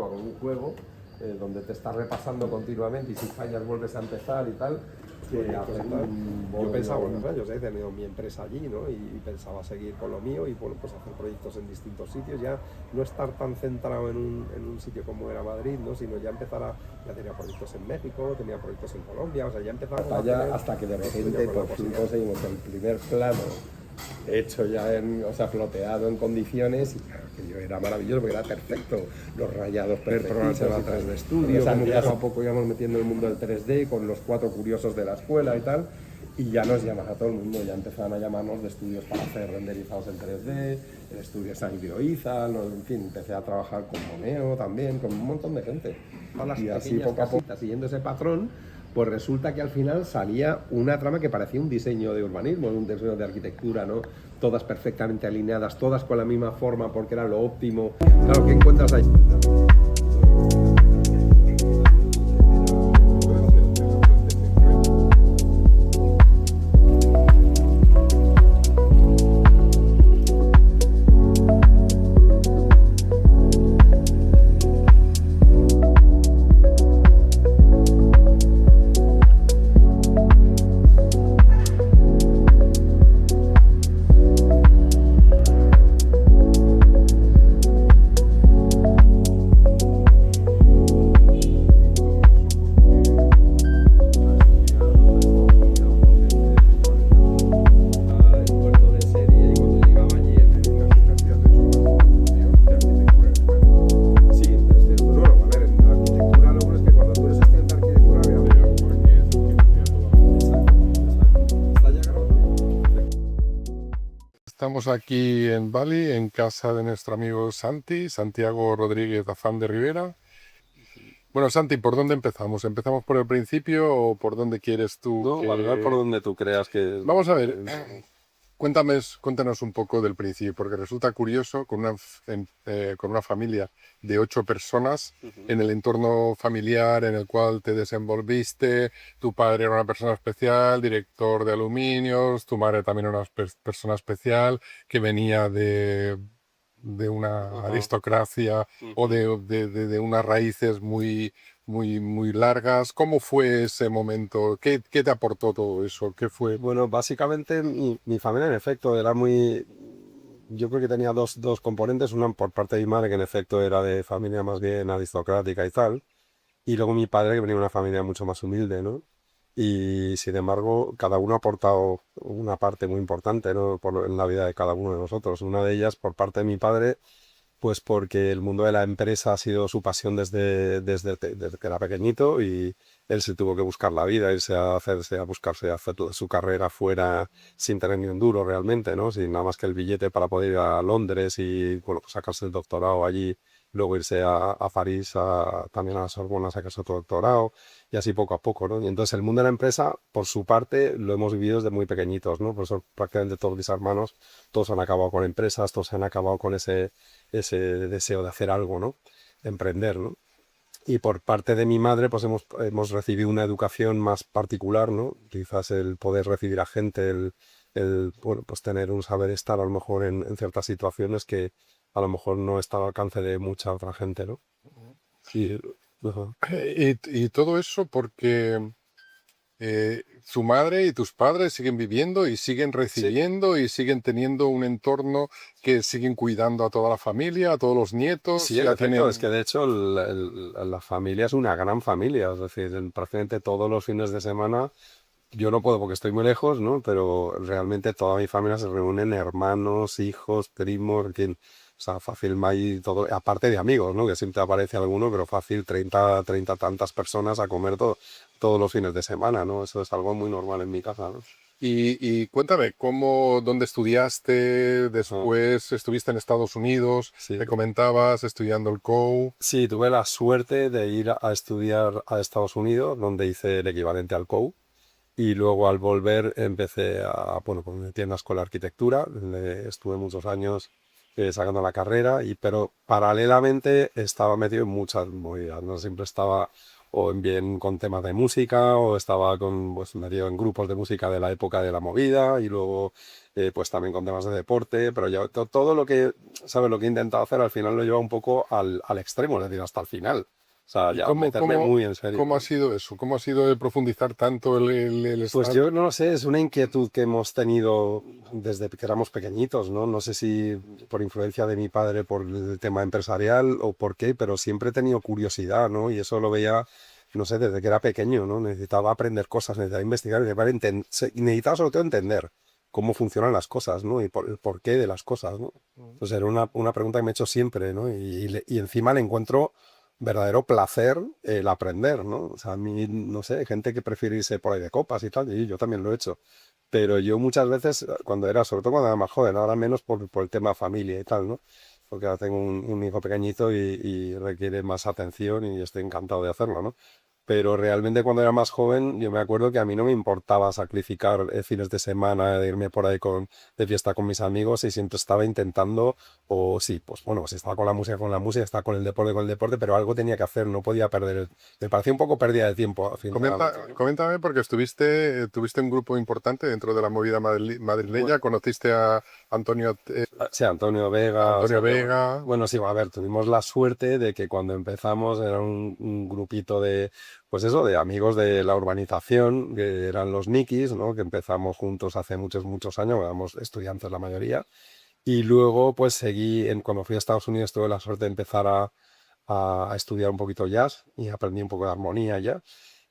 con un juego donde te estás repasando continuamente y si fallas vuelves a empezar y tal. Yo pensaba buenos años, he tenido mi empresa allí, ¿no? Y pensaba seguir con lo mío y bueno, pues hacer proyectos en distintos sitios, ya no estar tan centrado en un sitio como era Madrid, ¿no? Sino ya ya tenía proyectos en México, tenía proyectos en Colombia, o sea, ya empezaba hasta que de repente por fin conseguimos el primer plano hecho ya floteado en condiciones y claro, que yo era maravilloso porque era perfecto, los rayados perfectos, el 3D Studio, poco a poco íbamos metiendo el mundo del 3D con los 4 curiosos de la escuela y tal, y ya nos llaman a todo el mundo, ya empezaban a llamarnos de estudios para hacer renderizados en 3D, el estudio Sanguio Izal, en fin, empecé a trabajar con Moneo también, con un montón de gente, y así poco a poco, siguiendo ese patrón, pues resulta que al final salía una trama que parecía un diseño de urbanismo, un diseño de arquitectura, ¿no? Todas perfectamente alineadas, todas con la misma forma porque era lo óptimo. Claro, ¿qué encuentras ahí? Estamos aquí en Bali, en casa de nuestro amigo Santiago Rodríguez Afán de Rivera. Bueno, Santi, ¿por dónde empezamos? ¿Empezamos por el principio o por dónde quieres tú? No, por donde tú creas que... Vamos a ver, cuéntanos un poco del principio, porque resulta curioso con una familia de 8 personas, en el entorno familiar en el cual te desenvolviste, tu padre era una persona especial, director de aluminios, tu madre también era una persona especial, que venía de una aristocracia o de unas raíces muy largas. ¿Cómo fue ese momento? ¿Qué te aportó todo eso? ¿Qué fue? Bueno, básicamente mi familia en efecto era muy... Yo creo que tenía dos componentes, una por parte de mi madre que en efecto era de familia más bien aristocrática y tal, y luego mi padre que venía de una familia mucho más humilde, ¿no? Y sin embargo, cada uno ha aportado una parte muy importante, ¿no? En la vida de cada uno de nosotros. Una de ellas por parte de mi padre, pues porque el mundo de la empresa ha sido su pasión desde que era pequeñito y él se tuvo que buscar la vida, a hacer toda su carrera fuera sin tener ni un duro realmente, ¿no? Sin nada más que el billete para poder ir a Londres y, bueno, pues sacarse el doctorado allí, luego irse a París, también a la Sorbona a sacarse otro doctorado y así poco a poco, ¿no? Y entonces el mundo de la empresa, por su parte, lo hemos vivido desde muy pequeñitos, ¿no? Por eso prácticamente todos mis hermanos, todos han acabado con empresas, todos han acabado con ese deseo de hacer algo, ¿no? Emprender, ¿no? Y por parte de mi madre, pues hemos recibido una educación más particular, ¿no? Quizás el poder recibir a gente, bueno, pues tener un saber estar a lo mejor en ciertas situaciones que a lo mejor no está al alcance de mucha otra gente, ¿no? Sí, ajá. Y todo eso porque su madre y tus padres siguen viviendo y siguen recibiendo y siguen teniendo un entorno que siguen cuidando a toda la familia, a todos los nietos. Sí, en efecto, es que de hecho la familia es una gran familia, es decir, prácticamente todos los fines de semana, yo no puedo porque estoy muy lejos, ¿no? Pero realmente toda mi familia se reúnen, hermanos, hijos, primos, en fin, o sea, fácil hay todo, aparte de amigos, ¿no? Que siempre aparece alguno, pero fácil 30 tantas personas a comer todos los fines de semana, ¿no? Eso es algo muy normal en mi casa, ¿no? Y cuéntame, ¿dónde estudiaste? Después estuviste en Estados Unidos, Sí. me comentabas, estudiando el COU. Sí, tuve la suerte de ir a estudiar a Estados Unidos, donde hice el equivalente al COU. Y luego al volver bueno, pues me metí en la escuela de arquitectura, estuve muchos años sacando la carrera, pero paralelamente estaba metido en muchas movidas, no siempre estaba o bien con temas de música, o estaba con, pues medio en grupos de música de la época de la movida, y luego pues también con temas de deporte, pero yo todo lo que, ¿sabes? Lo que he intentado hacer al final lo lleva un poco al extremo, es decir, hasta el final. O sea, ¿Y ya meterme muy en serio. cómo ha sido eso? ¿Cómo ha sido el profundizar tanto el Pues estar? yo no lo sé, es una inquietud que hemos tenido desde que éramos pequeñitos, ¿no? No sé si por influencia de mi padre por el tema empresarial o por qué, pero siempre he tenido curiosidad, ¿no? Y eso lo veía, no sé, desde que era pequeño, ¿no? Necesitaba aprender cosas, necesitaba investigar, necesitaba sobre todo entender cómo funcionan las cosas, ¿no? Y el porqué de las cosas, ¿no? Entonces era una pregunta que me he hecho siempre, ¿no? Y encima le encuentro verdadero placer el aprender, ¿no? O sea, a mí, no sé, hay gente que prefiere irse por ahí de copas y tal, y yo también lo he hecho. Pero yo muchas veces, cuando era, sobre todo cuando era más joven, ahora menos por el tema familia y tal, ¿no? Porque ahora tengo un hijo pequeñito y requiere más atención y estoy encantado de hacerlo, ¿no? Pero realmente cuando era más joven, yo me acuerdo que a mí no me importaba sacrificar fines de semana, de irme por ahí de fiesta con mis amigos y siempre estaba intentando, o sí, pues bueno, si estaba con la música, estaba con el deporte, pero algo tenía que hacer, no podía perder. Me parecía un poco pérdida de tiempo al final. Coméntame porque tuviste un grupo importante dentro de la movida Bueno, madrileña, conociste a Antonio, sí, Antonio Vega, o Antonio sea, Vega. bueno, sí, a ver, tuvimos la suerte de que cuando empezamos era un grupito de, pues eso, de amigos de la urbanización, que eran los Nikis, ¿no? Que empezamos juntos hace muchos, muchos años, éramos estudiantes la mayoría, y luego pues cuando fui a Estados Unidos tuve la suerte de empezar a estudiar un poquito jazz y aprendí un poco de armonía ya.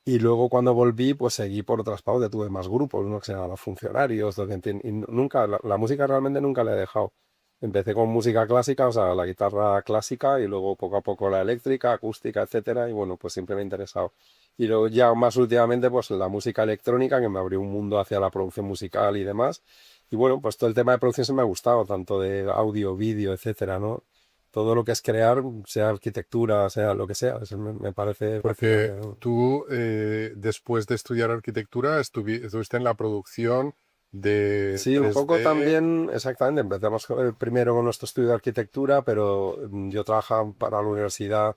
Y luego cuando volví, pues seguí por otras pautas, tuve más grupos, uno que se llama Los Funcionarios, y nunca, la música realmente nunca la he dejado. Empecé con música clásica, o sea, la guitarra clásica, y luego poco a poco la eléctrica, acústica, etcétera, y bueno, pues siempre me ha interesado. Y luego ya más últimamente, pues la música electrónica, que me abrió un mundo hacia la producción musical y demás. Y bueno, pues todo el tema de producción se me ha gustado, tanto de audio, vídeo, etcétera, ¿no? Todo lo que es crear, sea arquitectura, sea lo que sea, eso me parece fascinante, Porque ¿no? tú, después de estudiar arquitectura, estuviste en la producción de Sí, un poco 3D. también, exactamente. Empezamos primero con nuestro estudio de arquitectura, pero yo trabajaba para la universidad,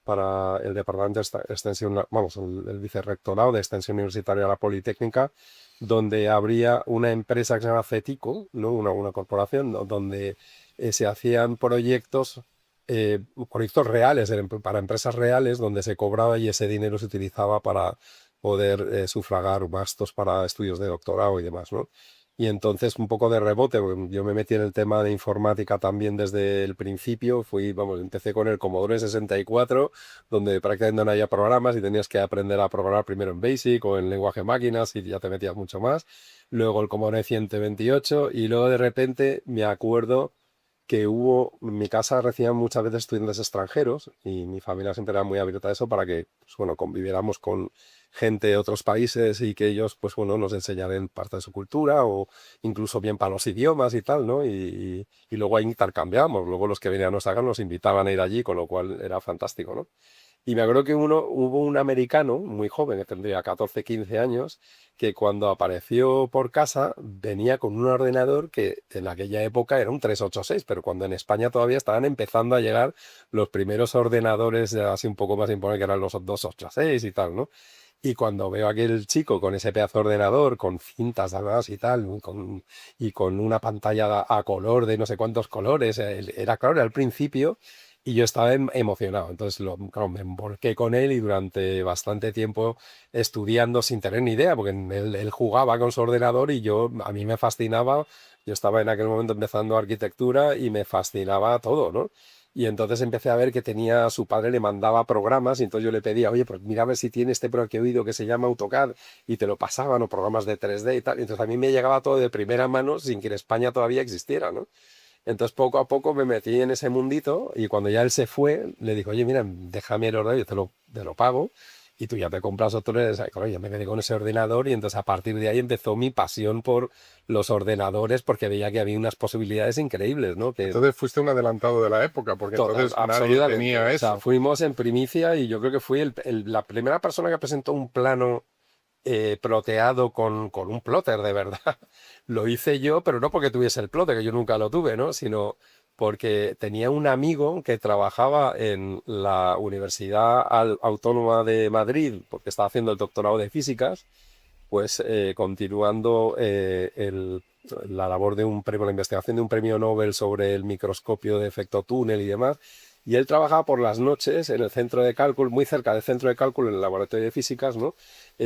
para el departamento de extensión, vamos, el vicerrectorado de extensión universitaria de la Politécnica, donde habría una empresa que se llama CETICO, ¿no? Una corporación, donde se hacían proyectos reales, para empresas reales, donde se cobraba y ese dinero se utilizaba para poder sufragar gastos para estudios de doctorado y demás, ¿no? Y entonces un poco de rebote, porque yo me metí en el tema de informática también desde el principio, vamos, empecé con el Commodore 64, donde prácticamente no había programas y tenías que aprender a programar primero en BASIC o en lenguaje máquinas y ya te metías mucho más. Luego el Commodore 128 y luego de repente me acuerdo que en mi casa recibían muchas veces estudiantes extranjeros y mi familia siempre era muy abierta a eso para que, pues, bueno, conviviéramos con gente de otros países y que ellos, pues bueno, nos enseñaran parte de su cultura o incluso bien para los idiomas y tal, ¿no? Y luego ahí intercambiábamos, luego los que venían a nuestra casa nos invitaban a ir allí, con lo cual era fantástico, ¿no? Y me acuerdo que hubo un americano muy joven, que tendría 14, 15 años, que cuando apareció por casa venía con un ordenador que en aquella época era un 386, pero cuando en España todavía estaban empezando a llegar los primeros ordenadores así un poco más imponentes, que eran los 286 y tal, ¿no? Y cuando veo a aquel chico con ese pedazo de ordenador, con cintas además y tal, y con una pantalla a color de no sé cuántos colores, era claro, era al principio, y yo estaba emocionado. Entonces, claro, me embolqué con él y durante bastante tiempo estudiando sin tener ni idea, porque él jugaba con su ordenador y a mí me fascinaba. Yo estaba en aquel momento empezando arquitectura y me fascinaba todo, ¿no? Y entonces empecé a ver que su padre le mandaba programas y entonces yo le pedía, oye, pues mira a ver si tiene este programa que he oído que se llama AutoCAD y te lo pasaban o programas de 3D y tal. Entonces a mí me llegaba todo de primera mano sin que en España todavía existiera, ¿no? Entonces poco a poco me metí en ese mundito y cuando ya él se fue, le dijo, oye, mira, déjame el ordenador, yo te lo pago y tú ya te compras otro. Y claro, yo me quedé con ese ordenador y entonces a partir de ahí empezó mi pasión por los ordenadores porque veía que había unas posibilidades increíbles, ¿no? Que Entonces fuiste un adelantado de la época, porque entonces nadie absolutamente. tenía O sea, eso. fuimos en primicia y yo creo que fui la primera persona que presentó un plano ploteado con un plotter de verdad. Lo hice yo, pero no porque tuviese el plotter, que yo nunca lo tuve, ¿no? Sino porque tenía un amigo que trabajaba en la Universidad Autónoma de Madrid, porque estaba haciendo el doctorado de físicas, pues continuando la labor de un premio, la investigación de un premio Nobel sobre el microscopio de efecto túnel y demás. Y él trabajaba por las noches en el centro de cálculo, muy cerca del centro de cálculo, en el laboratorio de físicas, ¿no?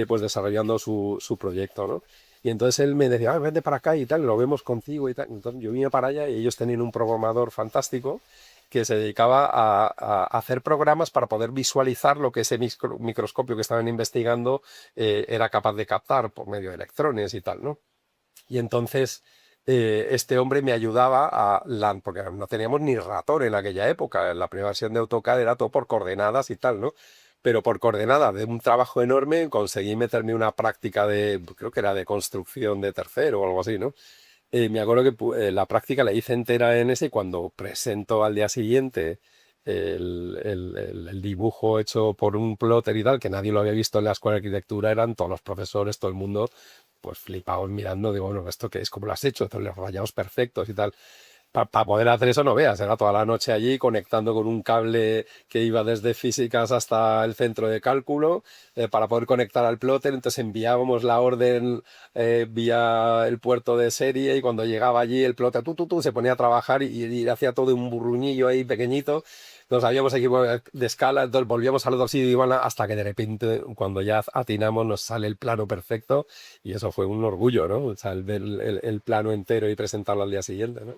Pues desarrollando su proyecto, ¿no? Y entonces él me decía, vente para acá y tal, lo vemos contigo y tal. Entonces yo vine para allá y ellos tenían un programador fantástico que se dedicaba a hacer programas para poder visualizar lo que ese microscopio que estaban investigando era capaz de captar por medio de electrones y tal, ¿no? Y entonces este hombre me ayudaba porque no teníamos ni ratón en aquella época, la primera versión de AutoCAD era todo por coordenadas y tal, ¿no? Pero por coordenadas de un trabajo enorme conseguí meterme una práctica creo que era de construcción de tercero o algo así, ¿no? Me acuerdo que la práctica la hice entera en ese y cuando presento al día siguiente el dibujo hecho por un plotter y tal, que nadie lo había visto en la escuela de arquitectura, eran todos los profesores, todo el mundo, pues flipados mirando, digo, bueno, ¿esto qué es? ¿Cómo lo has hecho? Los rayados perfectos y tal. Para poder hacer eso no veas, era toda la noche allí conectando con un cable que iba desde físicas hasta el centro de cálculo para poder conectar al plotter, entonces enviábamos la orden vía el puerto de serie y cuando llegaba allí el plotter se ponía a trabajar y hacía todo un burruñillo ahí pequeñito, nos habíamos equipo de escala, entonces volvíamos al otro sitio y iban hasta que de repente cuando ya atinamos nos sale el plano perfecto y eso fue un orgullo, ¿no? O sea, el ver el plano entero y presentarlo al día siguiente, ¿no?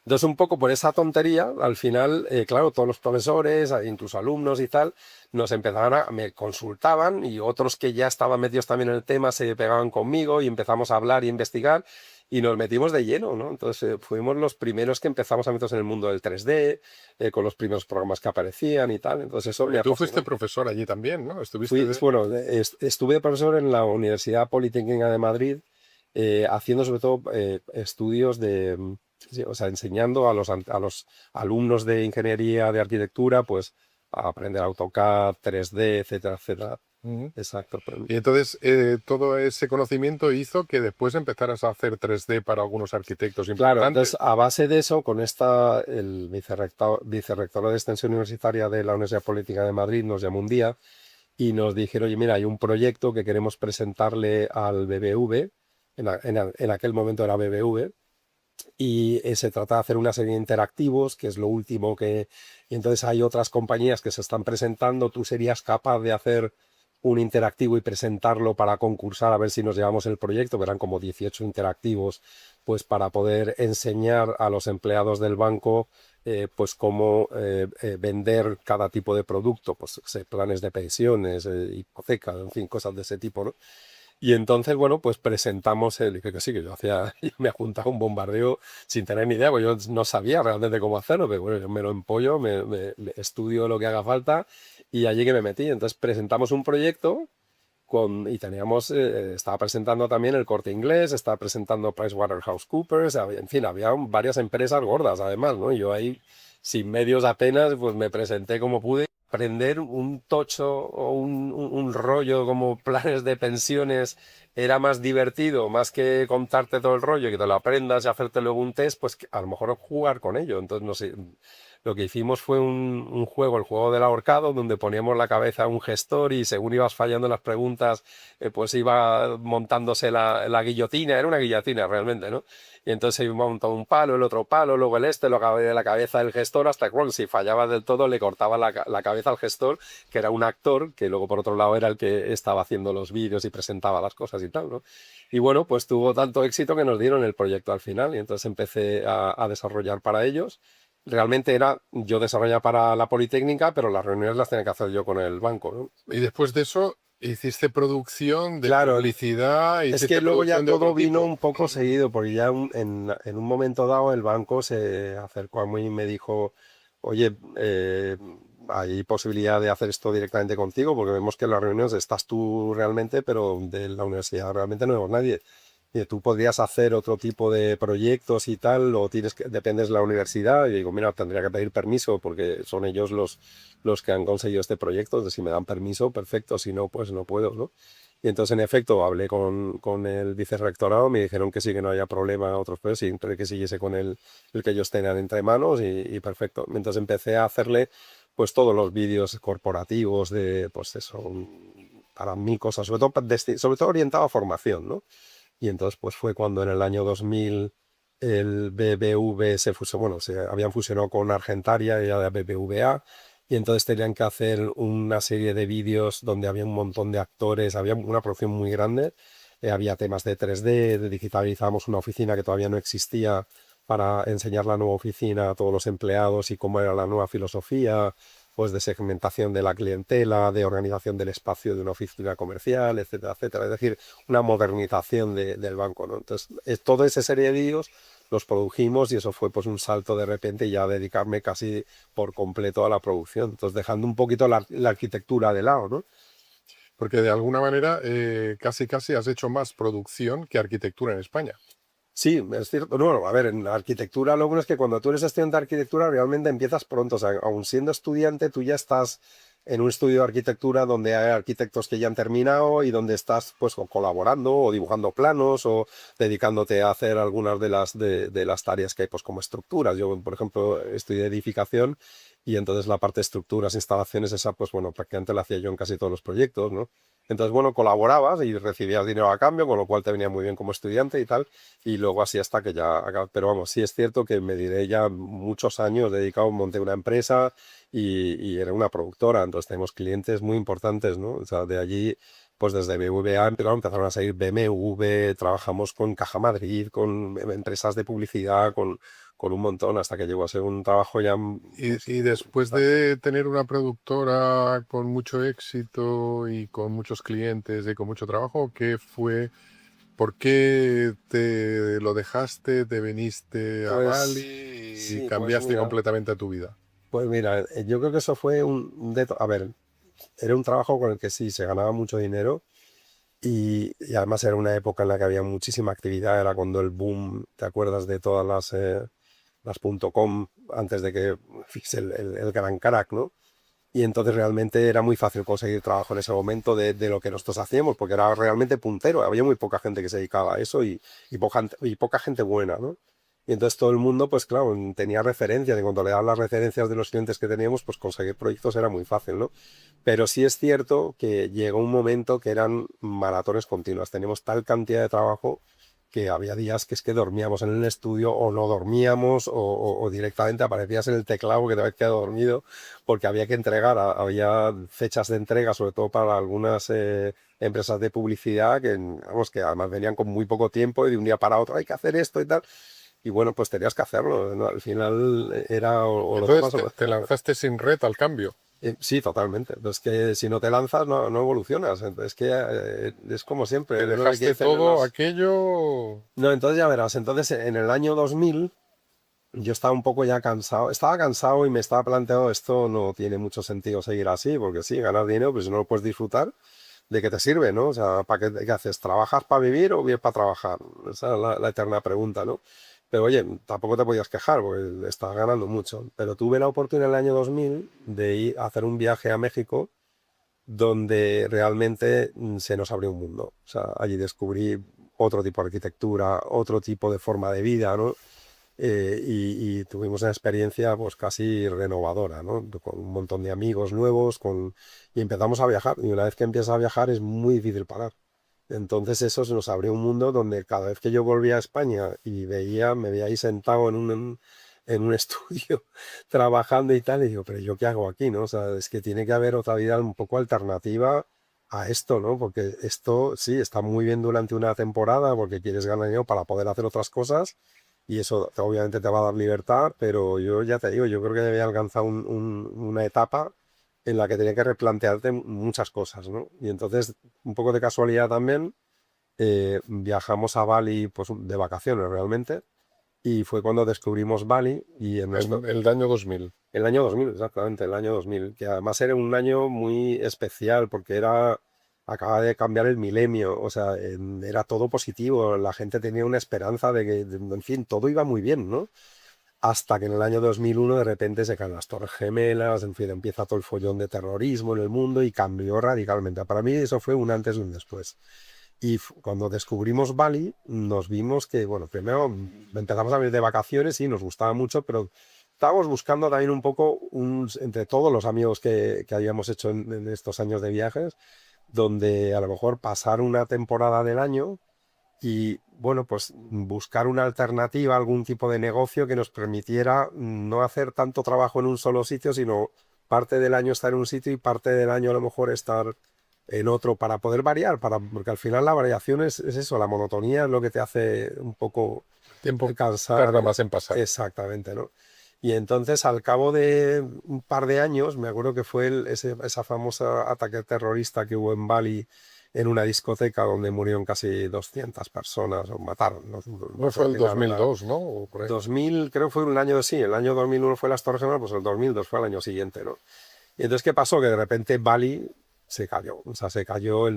Entonces, un poco por esa tontería, al final, claro, todos los profesores, incluso alumnos y tal, me consultaban y otros que ya estaban metidos también en el tema se pegaban conmigo y empezamos a hablar y investigar y nos metimos de lleno, ¿no? Entonces, fuimos los primeros que empezamos a meternos en el mundo del 3D, con los primeros programas que aparecían y tal. Entonces, eso me Tú apasionó. fuiste profesor allí también, ¿no? Estuviste Bueno, estuve de profesor en la Universidad Politécnica de Madrid, haciendo sobre todo estudios sí, o sea, enseñando a los alumnos de ingeniería de arquitectura, pues a aprender AutoCAD, 3D, etcétera, etcétera. Ujú. Exacto. Y entonces todo ese conocimiento hizo que después empezaras a hacer 3D para algunos arquitectos Claro, importantes. entonces a base de eso, con el vicerrector de extensión universitaria de la Universidad Política de Madrid nos llamó un día y nos dijeron, oye, mira, hay un proyecto que queremos presentarle al BBV, en aquel momento era BBV, y se trata de hacer una serie de interactivos, que es lo último que... Y entonces hay otras compañías que se están presentando, tú serías capaz de hacer un interactivo y presentarlo para concursar a ver si nos llevamos el proyecto, verán como 18 interactivos, pues para poder enseñar a los empleados del banco pues cómo vender cada tipo de producto, pues planes de pensiones, hipoteca, en fin, cosas de ese tipo, ¿no? Y entonces, bueno, pues presentamos que sí, que yo yo me juntaba un bombardeo sin tener ni idea, porque yo no sabía realmente cómo hacerlo, pero bueno, yo me lo empollo, me estudio lo que haga falta y allí que me metí. Entonces presentamos un proyecto y teníamos, estaba presentando también el Corte Inglés, estaba presentando PricewaterhouseCoopers, en fin, había varias empresas gordas además, ¿no? Y yo ahí, sin medios apenas, pues me presenté como pude. Aprender un tocho o un rollo como planes de pensiones era más divertido, más que contarte todo el rollo, que te lo aprendas y hacerte luego un test, pues a lo mejor jugar con ello. Entonces, no sé, lo que hicimos fue un juego, el juego del ahorcado, donde poníamos la cabeza a un gestor y según ibas fallando las preguntas, pues iba montándose la guillotina, era una guillotina realmente, ¿no? Y entonces se iba montando un palo, el otro palo, luego lo acabé de la cabeza del gestor, hasta que, bueno, si fallaba del todo, le cortaba la cabeza al gestor, que era un actor, que luego por otro lado era el que estaba haciendo los vídeos y presentaba las cosas y tal, ¿no? Y bueno, pues tuvo tanto éxito que nos dieron el proyecto al final y entonces empecé a desarrollar para ellos. Realmente yo desarrollaba para la Politécnica, pero las reuniones las tenía que hacer yo con el banco, ¿no? Y después de eso hiciste producción de Claro, publicidad, es hiciste que luego ya producción de todo otro vino tipo. un poco seguido, porque ya en un momento dado el banco se acercó a mí y me dijo, oye, hay posibilidad de hacer esto directamente contigo, porque vemos que en las reuniones estás tú realmente, pero de la universidad realmente no vemos nadie. y tú podrías hacer otro tipo de proyectos y tal, o dependes de la universidad. Y digo, mira, tendría que pedir permiso porque son ellos los que han conseguido este proyecto. Entonces, si me dan permiso, perfecto, si no, pues no puedo, ¿no? Y entonces, en efecto, hablé con el vicerrectorado, me dijeron que sí, que no había problema, otros pues siempre que siguiese con el que ellos tenían entre manos y perfecto. Entonces empecé a hacerle pues todos los vídeos corporativos de, pues eso, para mil cosas, sobre todo orientado a formación, ¿no? Y entonces pues fue cuando en el año 2000 el BBV se fusionó, bueno, se habían fusionado con Argentaria y era BBVA, y entonces tenían que hacer una serie de vídeos donde había un montón de actores, había una producción muy grande, había temas de 3D, digitalizamos una oficina que todavía no existía para enseñar la nueva oficina a todos los empleados y cómo era la nueva filosofía, pues de segmentación de la clientela, de organización del espacio de una oficina comercial, etcétera, etcétera. Es decir, una modernización del banco, ¿no? Entonces, toda esa serie de vídeos los produjimos y eso fue pues un salto de repente ya dedicarme casi por completo a la producción. Entonces, dejando un poquito la arquitectura de lado, ¿no? Porque de alguna manera casi casi has hecho más producción que arquitectura en España. Sí, es cierto. No, a ver, en la arquitectura lo bueno es que cuando tú eres estudiante de arquitectura realmente empiezas pronto. O sea, aun siendo estudiante, tú ya estás en un estudio de arquitectura donde hay arquitectos que ya han terminado y donde estás pues o colaborando o dibujando planos o dedicándote a hacer algunas de las tareas que hay pues como estructuras. Yo, por ejemplo, estudié edificación y entonces la parte de estructuras, instalaciones, esa pues bueno, prácticamente la hacía yo en casi todos los proyectos, ¿no? Entonces, bueno, colaborabas y recibías dinero a cambio, con lo cual te venía muy bien como estudiante y tal. Y luego así hasta que ya pero vamos, sí es cierto que me diré ya muchos años dedicado, monté una empresa y era una productora, entonces tenemos clientes muy importantes, ¿no? O sea, de allí, pues desde BBVA empezaron a salir BMW, trabajamos con Caja Madrid, con empresas de publicidad, con un montón, hasta que llegó a ser un trabajo ya... Y después de tener una productora con mucho éxito y con muchos clientes y con mucho trabajo, ¿qué fue? ¿Por qué te lo dejaste, te viniste a Bali Pues y sí, cambiaste completamente tu vida? pues mira, yo creo que eso fue a ver, era un trabajo con el que sí se ganaba mucho dinero y además era una época en la que había muchísima actividad, era cuando el boom, ¿te acuerdas de todas las .com antes de que fuese el gran crack, ¿no? Y entonces realmente era muy fácil conseguir trabajo en ese momento de lo que nosotros hacíamos, porque era realmente puntero, había muy poca gente que se dedicaba a eso y poca gente buena, ¿no? Y entonces todo el mundo, pues claro, tenía referencias y cuando le daban las referencias de los clientes que teníamos, pues conseguir proyectos era muy fácil, ¿no? Pero sí es cierto que llegó un momento que eran maratones continuas, teníamos tal cantidad de trabajo que había días que es que dormíamos en el estudio o no dormíamos o directamente aparecías en el teclado que te habías quedado dormido porque había que entregar, había fechas de entrega, sobre todo para algunas empresas de publicidad vamos, que además venían con muy poco tiempo y de un día para otro hay que hacer esto y tal. Y bueno, pues tenías que hacerlo, ¿no? Al final era o lo Entonces tomas o te lanzaste sin red al cambio. sí, totalmente. Pero es que si no te lanzas, no evolucionas. Entonces, es que es como siempre. Te Es lo que dejaste dicen todo aquello. No, entonces ya verás. Entonces, en el año 2000 yo estaba un poco ya cansado. Estaba cansado y me estaba planteando esto no tiene mucho sentido seguir así, porque sí, ganar dinero, pero si no lo puedes disfrutar, ¿de qué te sirve, no? O sea, ¿qué haces? ¿Trabajas para vivir o vives para trabajar? Esa es la eterna pregunta, ¿no? Pero oye, tampoco te podías quejar porque estás ganando mucho. Pero tuve la oportunidad en el año 2000 de ir a hacer un viaje a México donde realmente se nos abrió un mundo. O sea, allí descubrí otro tipo de arquitectura, otro tipo de forma de vida, ¿no? Y tuvimos una experiencia pues casi renovadora, ¿no? Con un montón de amigos nuevos, y empezamos a viajar. Y una vez que empiezas a viajar es muy difícil parar. Entonces eso se nos abrió un mundo donde cada vez que yo volvía a España y me veía ahí sentado en un estudio trabajando y tal, y digo, pero ¿yo qué hago aquí, no? O sea, es que tiene que haber otra vida un poco alternativa a esto, ¿no? Porque esto sí está muy bien durante una temporada porque quieres ganar dinero para poder hacer otras cosas y eso obviamente te va a dar libertad, pero yo ya te digo, yo creo que había alcanzado una etapa en la que tenía que replantearte muchas cosas, ¿no? Y entonces, un poco de casualidad también, viajamos a Bali pues, de vacaciones realmente, y fue cuando descubrimos Bali y en nuestro... El año 2000. El año 2000, exactamente, el año 2000, que además era un año muy especial porque era, acaba de cambiar el milenio, o sea, era todo positivo, la gente tenía una esperanza de que, en fin, todo iba muy bien, ¿no? Hasta que en el año 2001 de repente se caen las Torres Gemelas, en fin, empieza todo el follón de terrorismo en el mundo y cambió radicalmente. Para mí eso fue un antes y un después. Y cuando descubrimos Bali, nos vimos que, bueno, primero empezamos a venir de vacaciones y nos gustaba mucho, pero estábamos buscando también un poco, entre todos los amigos que habíamos hecho en estos años de viajes, donde a lo mejor pasar una temporada del año y, bueno, pues buscar una alternativa, algún tipo de negocio que nos permitiera no hacer tanto trabajo en un solo sitio, sino parte del año estar en un sitio y parte del año a lo mejor estar en otro para poder variar, porque al final la variación es eso, la monotonía es lo que te hace un poco Tiempo cansar. tarda más en pasar. Exactamente, ¿no? Y entonces al cabo de un par de años, me acuerdo que fue esa famosa ataque terrorista que hubo en Bali en una discoteca donde murieron casi 200 personas, o mataron. No, No fue el final, 2002, ¿no? O por ahí. 2000, creo que fue un año, sí, el año 2001 fue las Torres Gemelas, pues el 2002 fue el año siguiente, ¿no? Y entonces, ¿qué pasó? Que de repente Bali se cayó, o sea, se cayó,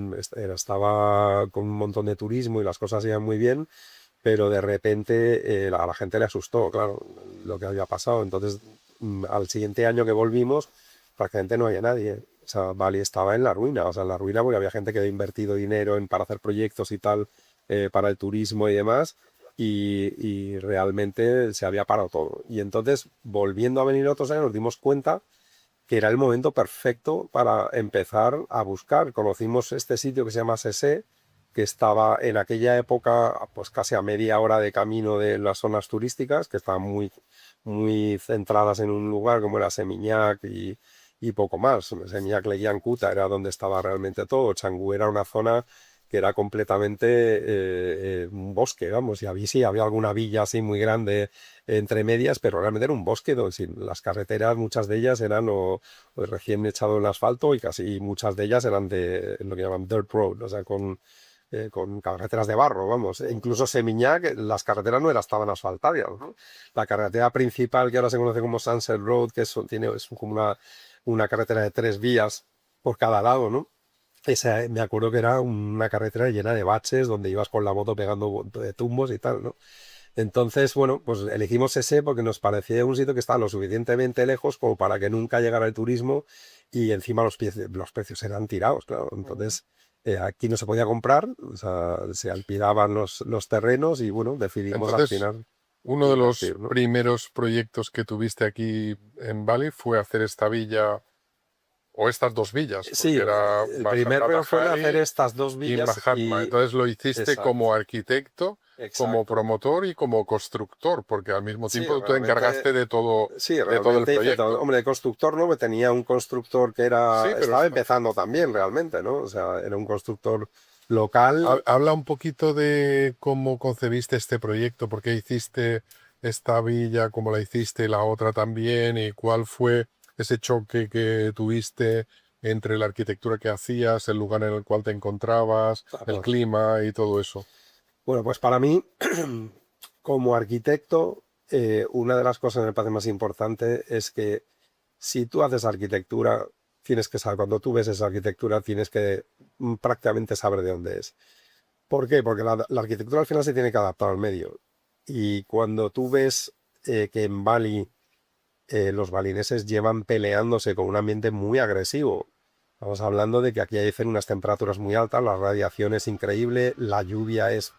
estaba con un montón de turismo y las cosas iban muy bien, pero de repente a la gente le asustó, claro, lo que había pasado. Entonces, al siguiente año que volvimos, prácticamente no había nadie. O sea, Bali estaba en la ruina, o sea, en la ruina porque había gente que había invertido dinero para hacer proyectos y tal, para el turismo y demás, y realmente se había parado todo. Y entonces, volviendo a venir otros años, nos dimos cuenta que era el momento perfecto para empezar a buscar. Conocimos este sitio que se llama Sese, que estaba en aquella época pues casi a media hora de camino de las zonas turísticas, que estaban muy centradas en un lugar como era Seminyak y poco más. Seminyak, Leguiancuta era donde estaba realmente todo. Canggu era una zona que era completamente un bosque, vamos, y había alguna villa así muy grande entre medias, pero realmente era un bosque donde las carreteras, muchas de ellas eran o recién echado en asfalto y casi muchas de ellas eran de lo que llaman dirt road, o sea, con carreteras de barro, vamos. Incluso Seminyak, las carreteras no estaban asfaltadas, ¿no? La carretera principal, que ahora se conoce como Sunset Road, que es como una carretera de 3 vías por cada lado, ¿no? Esa, me acuerdo que era una carretera llena de baches donde ibas con la moto pegando tumbos y tal, ¿no? Entonces, bueno, pues elegimos ese porque nos parecía un sitio que estaba lo suficientemente lejos como para que nunca llegara el turismo y encima los precios eran tirados, claro. Entonces, aquí no se podía comprar, o sea, se alquilaban los terrenos y bueno, decidimos al Entonces, final uno de los invertir, ¿no? primeros proyectos que tuviste aquí en Bali fue hacer esta villa, o estas dos villas, Sí, porque era el primero fue hacer Matahari estas dos y villas Mahatma. y... Entonces lo hiciste Exacto, como arquitecto, como exacto. promotor y como constructor, porque al mismo Sí, tiempo tú te realmente... encargaste Sí, de todo el realmente hice todo. proyecto. Hombre, de constructor no, tenía un constructor que Sí, pero estaba empezando también realmente, ¿no? O sea, era un constructor local. habla un poquito de cómo concebiste este proyecto, por qué hiciste esta villa, cómo la hiciste la otra también, y cuál fue ese choque que tuviste entre la arquitectura que hacías, el lugar en el cual te encontrabas, el Claro. clima y todo eso. Bueno, pues para mí, como arquitecto, una de las cosas que me parece más importante es que si tú haces arquitectura, tienes que saber, cuando tú ves esa arquitectura, tienes que prácticamente saber de dónde es. ¿Por qué? Porque la arquitectura al final se tiene que adaptar al medio. Y cuando tú ves que en Bali los balineses llevan peleándose con un ambiente muy agresivo. Estamos hablando de que aquí hacen unas temperaturas muy altas, la radiación es increíble, la lluvia es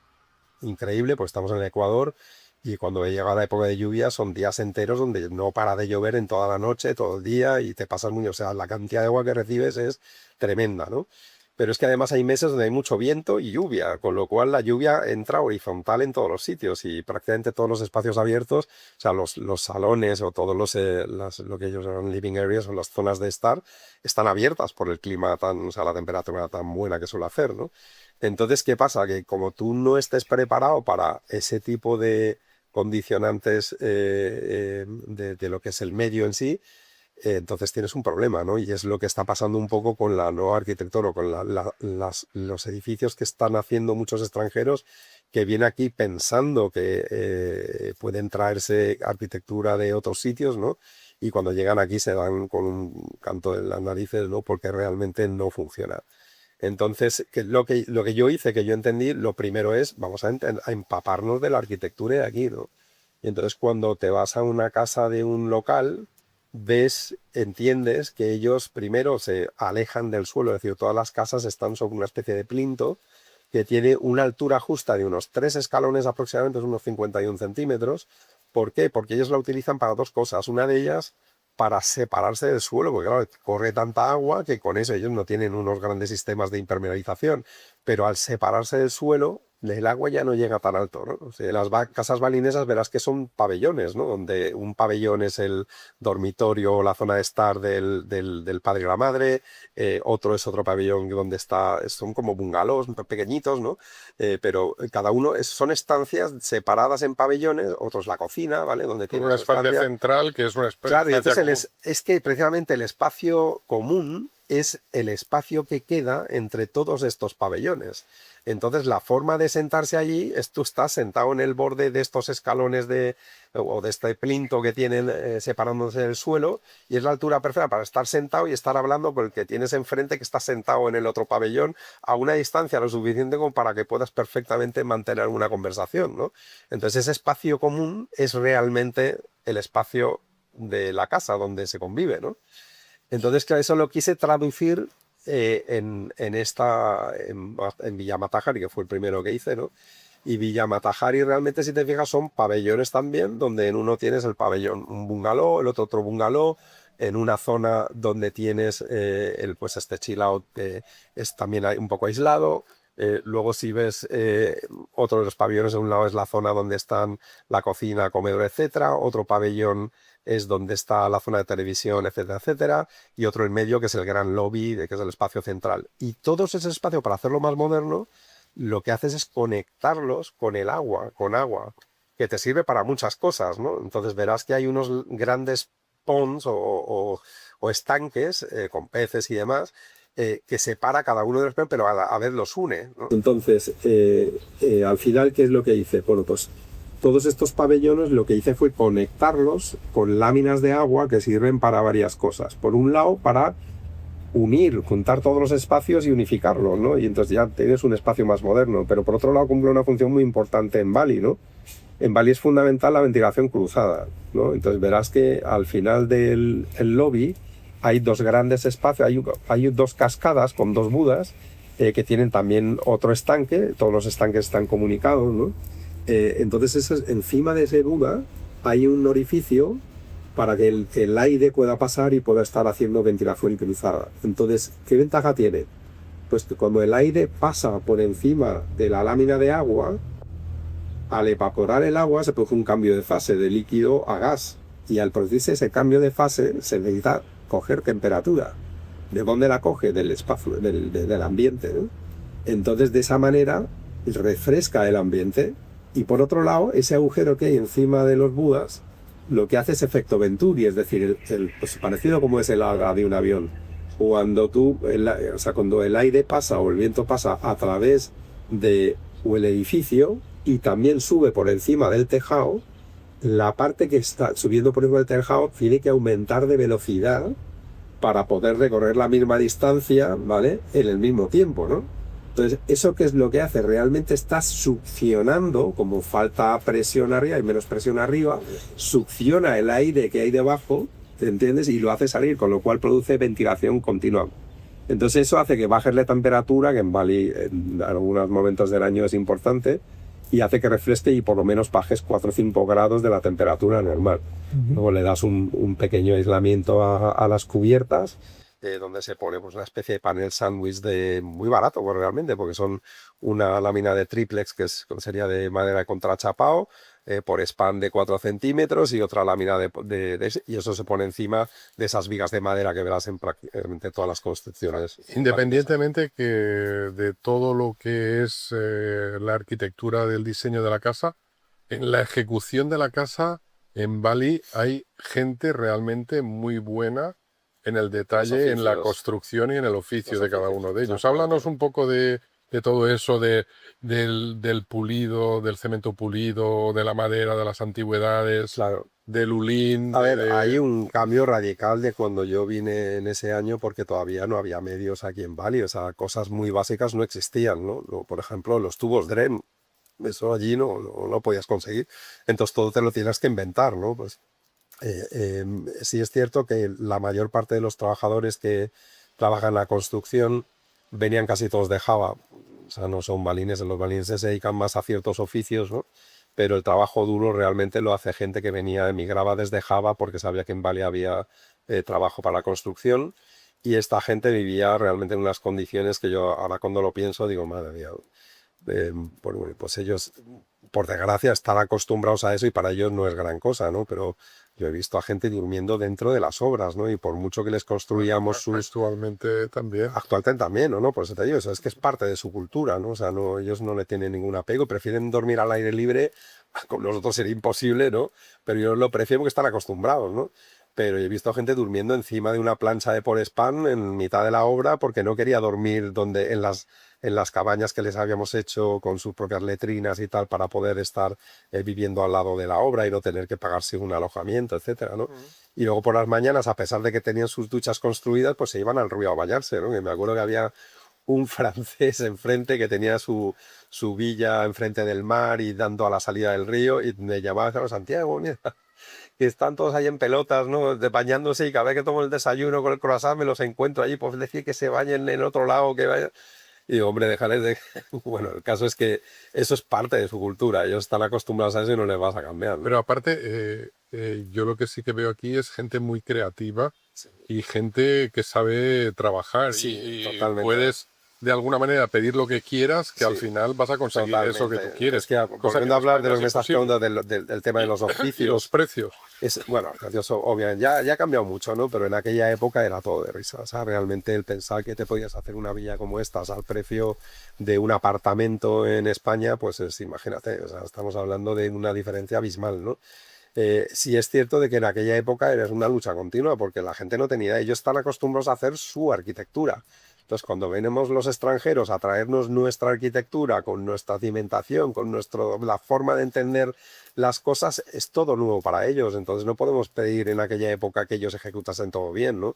increíble, pues estamos en el Ecuador y cuando llega la época de lluvia son días enteros donde no para de llover en toda la noche, todo el día y te pasas muy, o sea, la cantidad de agua que recibes es tremenda, ¿no? Pero es que además hay meses donde hay mucho viento y lluvia, con lo cual la lluvia entra horizontal en todos los sitios y prácticamente todos los espacios abiertos, o sea, los salones o todos lo que ellos llaman living areas o las zonas de estar, están abiertas por el clima tan, o sea, la temperatura tan buena que suele hacer, ¿no? Entonces, ¿qué pasa? Que como tú no estés preparado para ese tipo de condicionantes de lo que es el medio en sí, entonces tienes un problema, ¿no? Y es lo que está pasando un poco con la nueva arquitectura, o con los edificios que están haciendo muchos extranjeros que vienen aquí pensando que pueden traerse arquitectura de otros sitios, ¿no? Y cuando llegan aquí se dan con un canto en las narices, ¿no? Porque realmente no funciona. Entonces, lo que yo hice, que yo entendí, lo primero es, vamos a empaparnos de la arquitectura de aquí, ¿no? Y entonces cuando te vas a una casa de un local, entiendes que ellos primero se alejan del suelo, es decir, todas las casas están sobre una especie de plinto que tiene una altura justa de unos 3 escalones aproximadamente, unos 51 centímetros. ¿Por qué? Porque ellos la utilizan para dos cosas. Una de ellas para separarse del suelo, porque claro, corre tanta agua que con eso ellos no tienen unos grandes sistemas de impermeabilización, pero al separarse del suelo, el agua ya no llega tan alto, ¿no? O sea, las casas balinesas verás que son pabellones, ¿no? Donde un pabellón es el dormitorio o la zona de estar del padre y la madre, otro es otro pabellón donde son como bungalows pequeñitos, ¿no? Pero cada uno son estancias separadas en pabellones, otros la cocina, ¿vale? Donde Con tiene una su estancia estancia. central que es una Claro, y estancia entonces es que precisamente el espacio común es el espacio que queda entre todos estos pabellones. Entonces la forma de sentarse allí es tú estás sentado en el borde de estos escalones o de este plinto que tienen separándose del suelo, y es la altura perfecta para estar sentado y estar hablando con el que tienes enfrente que está sentado en el otro pabellón a una distancia lo suficiente como para que puedas perfectamente mantener una conversación, ¿no? Entonces ese espacio común es realmente el espacio de la casa donde se convive, ¿no? Entonces, claro, eso lo quise traducir en Villa Matajari, que fue el primero que hice, ¿no? Y Villa Matajari realmente, si te fijas, son pabellones también, donde en uno tienes el pabellón, un bungalow, el otro bungalow, en una zona donde tienes pues este chill out que es también un poco aislado. Luego si ves otro de los pabellones, de un lado es la zona donde están la cocina, comedor, etcétera. Otro pabellón es donde está la zona de televisión, etcétera, etcétera. Y otro en medio que es el gran lobby, que es el espacio central. Y todos ese espacio, para hacerlo más moderno, lo que haces es conectarlos con el agua, que te sirve para muchas cosas, ¿no? Entonces verás que hay unos grandes ponds o estanques con peces y demás, que separa cada uno de los peces, pero a vez los une, ¿no? Entonces, al final, ¿qué es lo que hice? Bueno, pues todos estos pabellones lo que hice fue conectarlos con láminas de agua que sirven para varias cosas. Por un lado, para juntar todos los espacios y unificarlos, ¿no? Y entonces ya tienes un espacio más moderno. Pero por otro lado cumple una función muy importante en Bali, ¿no? En Bali es fundamental la ventilación cruzada, ¿no? Entonces verás que al final del lobby hay dos grandes espacios, hay dos cascadas con dos budas que tienen también otro estanque, todos los estanques están comunicados, ¿no? Entonces encima de ese buda hay un orificio para que el aire pueda pasar y pueda estar haciendo ventilación cruzada. Entonces, ¿qué ventaja tiene? Pues que cuando el aire pasa por encima de la lámina de agua, al evaporar el agua se produce un cambio de fase de líquido a gas, y al producirse ese cambio de fase se necesita coger temperatura. ¿De dónde la coge? Del espacio, del ambiente, ¿no? Entonces, de esa manera refresca el ambiente. Y por otro lado, ese agujero que hay encima de los budas lo que hace es efecto Venturi, es decir, pues parecido como es el ala de un avión. Cuando cuando el aire pasa o el viento pasa a través de el edificio y también sube por encima del tejado, la parte que está subiendo por encima del tejado tiene que aumentar de velocidad para poder recorrer la misma distancia, ¿vale? En el mismo tiempo, ¿no? Entonces, ¿eso qué es lo que hace? Realmente está succionando, como falta presión arriba y menos presión arriba, succiona el aire que hay debajo, ¿te entiendes? Y lo hace salir, con lo cual produce ventilación continua. Entonces eso hace que bajes la temperatura, que en Bali en algunos momentos del año es importante, y hace que refresque y por lo menos bajes 4 o 5 grados de la temperatura normal. Luego le das un pequeño aislamiento a las cubiertas, donde se pone pues, una especie de panel sándwich muy barato pues, realmente, porque son una lámina de triplex que sería de madera de contrachapao, por span de 4 centímetros y otra lámina y eso se pone encima de esas vigas de madera que verás en prácticamente todas las construcciones. Independientemente que de todo lo que es la arquitectura del diseño de la casa, en la ejecución de la casa en Bali hay gente realmente muy buena en el detalle, en la construcción y en el oficio de cada uno de ellos. Háblanos un poco de de todo eso del pulido, del cemento pulido, de la madera, de las antigüedades, Claro. del ulín. A ver, hay un cambio radical de cuando yo vine en ese año porque todavía no había medios aquí en Bali, o sea, cosas muy básicas no existían, ¿no? Por ejemplo, los tubos DREM, eso allí no lo podías conseguir, entonces todo te lo tienes que inventar, ¿no? Pues sí es cierto que la mayor parte de los trabajadores que trabajan en la construcción venían casi todos de Java, o sea, no son balineses, los balineses se dedican más a ciertos oficios, ¿no? Pero el trabajo duro realmente lo hace gente que emigraba desde Java porque sabía que en Bali había trabajo para la construcción y esta gente vivía realmente en unas condiciones que yo ahora cuando lo pienso digo, madre mía, pues ellos, por desgracia, están acostumbrados a eso y para ellos no es gran cosa, ¿no? Pero yo he visto a gente durmiendo dentro de las obras, ¿no? Y por mucho que les construíamos sus... Actualmente también. Actualmente también, ¿no? Por eso te digo, eso es que es parte de su cultura, ¿no? O sea, no, ellos no le tienen ningún apego, prefieren dormir al aire libre, con nosotros sería imposible, ¿no? Pero yo lo prefiero porque están acostumbrados, ¿no? Pero he visto gente durmiendo encima de una plancha de Porespan en mitad de la obra porque no quería dormir en las cabañas que les habíamos hecho con sus propias letrinas y tal para poder estar viviendo al lado de la obra y no tener que pagarse un alojamiento, etcétera, ¿no? Y luego por las mañanas, a pesar de que tenían sus duchas construidas, pues se iban al río a bañarse, ¿no? Y me acuerdo que había un francés enfrente que tenía su villa enfrente del mar y dando a la salida del río y me llamaba Santiago, mira, que están todos ahí en pelotas, ¿no? Bañándose y cada vez que tomo el desayuno con el croissant me los encuentro allí, pues decir que se bañen en otro lado, que vayan... Y digo, hombre, déjales de... Bueno, el caso es que eso es parte de su cultura, ellos están acostumbrados a eso y no les vas a cambiar, ¿no? Pero aparte, yo lo que sí que veo aquí es gente muy creativa y gente que sabe trabajar. Sí, y totalmente. puedes, de alguna manera, pedir lo que quieras, que al Sí, final vas a conseguir totalmente. eso que tú quieres. Es que Cosa volviendo a en hablar de España lo es que me estás imposible. preguntando del tema de los Y los oficios, precios. bueno, Dios, obviamente, ya ha cambiado mucho, ¿no? Pero en aquella época era todo de risa. O sea, realmente el pensar que te podías hacer una villa como esta al precio de un apartamento en España, pues imagínate, o sea, estamos hablando de una diferencia abismal, ¿no? Sí es cierto de que en aquella época era una lucha continua porque la gente no tenía, ellos están acostumbrados a hacer su arquitectura. Entonces, cuando venimos los extranjeros a traernos nuestra arquitectura, con nuestra cimentación, con la forma de entender las cosas, es todo nuevo para ellos. Entonces, no podemos pedir en aquella época que ellos ejecutasen todo bien, ¿no?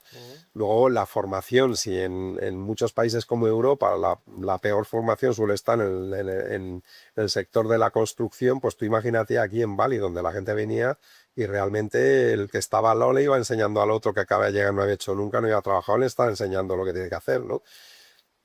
Luego, la formación, si en muchos países como Europa la peor formación suele estar en el sector de la construcción, pues tú imagínate aquí en Bali, donde la gente venía y realmente el que estaba al lado le iba enseñando al otro que acaba de llegar, no había hecho nunca, no había trabajado, le estaba enseñando lo que tiene que hacer, ¿no?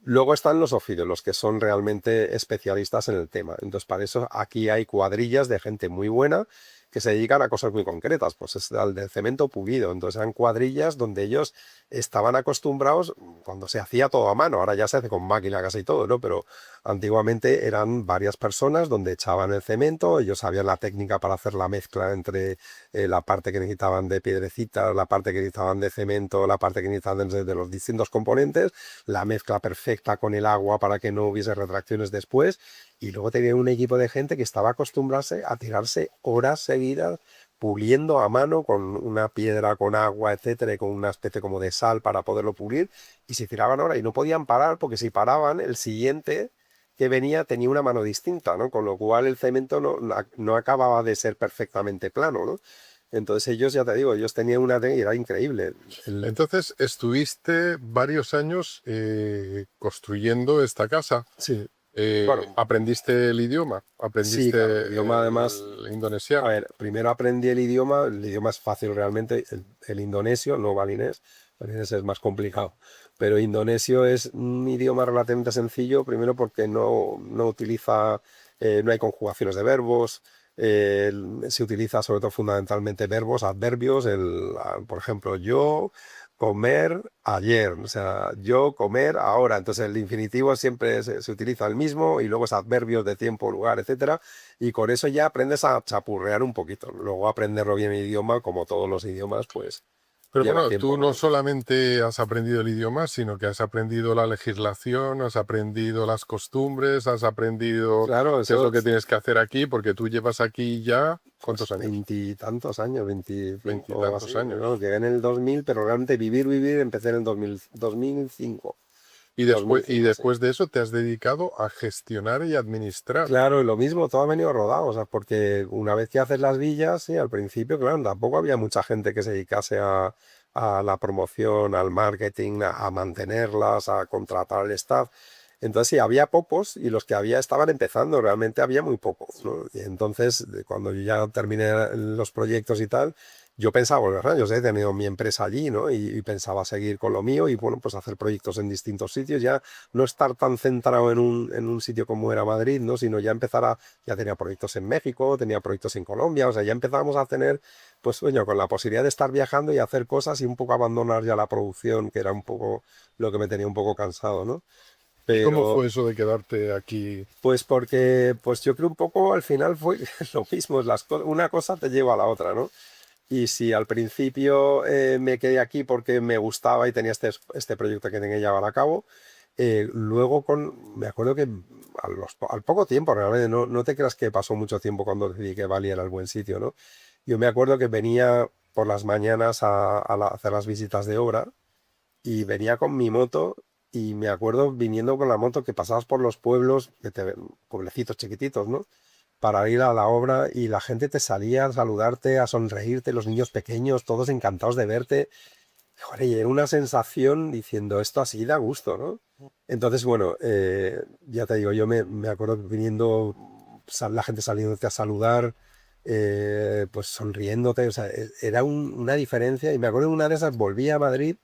Luego están los oficios, los que son realmente especialistas en el tema. Entonces, para eso aquí hay cuadrillas de gente muy buena que se dedican a cosas muy concretas, pues es al del cemento pulido. Entonces eran cuadrillas donde ellos estaban acostumbrados cuando se hacía todo a mano. Ahora ya se hace con máquina casi todo, ¿no? Pero antiguamente eran varias personas donde echaban el cemento, ellos sabían la técnica para hacer la mezcla entre la parte que necesitaban de piedrecitas, la parte que necesitaban de cemento, la parte que necesitaban de los distintos componentes, la mezcla perfecta con el agua para que no hubiese retracciones después. Y luego tenía un equipo de gente que estaba acostumbrarse a tirarse horas seguidas puliendo a mano con una piedra, con agua, etcétera, y con una especie como de sal para poderlo pulir. Y se tiraban horas y no podían parar porque si paraban, el siguiente que venía tenía una mano distinta, ¿no? Con lo cual el cemento no acababa de ser perfectamente plano, ¿no? Entonces ellos, ya te digo, ellos tenían una técnica y era increíble. Entonces, estuviste varios años construyendo esta casa. Sí. Bueno, ¿Aprendiste el idioma? sí, ¿Aprendiste claro, el idioma además, el indonesiano? a ver, primero aprendí el idioma es fácil realmente, el indonesio, no balinés es más complicado, pero indonesio es un idioma relativamente sencillo, primero porque no utiliza, no hay conjugaciones de verbos, se utiliza sobre todo fundamentalmente verbos, adverbios, por ejemplo, yo comer ayer, o sea, yo comer ahora, entonces el infinitivo siempre se utiliza el mismo y luego es adverbios de tiempo, lugar, etcétera, y con eso ya aprendes a chapurrear un poquito, luego aprenderlo bien el idioma, como todos los idiomas, pues Pero lleva bueno, tú tiempo, no ¿no? solamente has aprendido el idioma, sino que has aprendido la legislación, has aprendido las costumbres, has aprendido Claro, qué es lo eso, que tienes que hacer aquí, porque tú llevas aquí ya, ¿cuántos pues años? veintitantos años, 25 o Veintitantos así, años. ¿no? Llegué en el 2000, pero realmente vivir, empecé en el 2005. Y sí. después de eso te has dedicado a gestionar y administrar. Claro, y lo mismo, todo ha venido rodado, o sea, porque una vez que haces las villas, sí, al principio, claro, tampoco había mucha gente que se dedicase a la promoción, al marketing, a mantenerlas, a contratar al staff. Entonces sí, había pocos y los que había estaban empezando, realmente había muy pocos, ¿no? Y entonces, cuando yo ya terminé los proyectos y tal, yo pensaba, bueno, yo sé, he tenido mi empresa allí, ¿no? Y pensaba seguir con lo mío y, bueno, pues hacer proyectos en distintos sitios, ya no estar tan centrado en un sitio como era Madrid, ¿no? Sino ya empezar ya tenía proyectos en México, tenía proyectos en Colombia, o sea, ya empezábamos a tener, pues, bueno, con la posibilidad de estar viajando y hacer cosas y un poco abandonar ya la producción, que era un poco lo que me tenía un poco cansado, ¿no? ¿Y cómo Pero, fue eso de quedarte aquí? pues porque, pues yo creo un poco al final fue lo mismo, una cosa te lleva a la otra, ¿no? Y si al principio me quedé aquí porque me gustaba y tenía este proyecto que tenía que llevar a cabo, luego me acuerdo que al poco tiempo, realmente, no te creas que pasó mucho tiempo cuando decidí que Bali era el buen sitio, ¿no? Yo me acuerdo que venía por las mañanas a hacer las visitas de obra y venía con mi moto y me acuerdo viniendo con la moto que pasabas por los pueblos, pueblecitos chiquititos, ¿no? Para ir a la obra y la gente te salía a saludarte, a sonreírte, los niños pequeños, todos encantados de verte. Joder, y era una sensación diciendo, esto así da gusto, ¿no? Entonces, bueno, ya te digo, yo me acuerdo viniendo, la gente saliéndote a saludar, pues sonriéndote, o sea, era una diferencia. Y me acuerdo de una de esas, volví a Madrid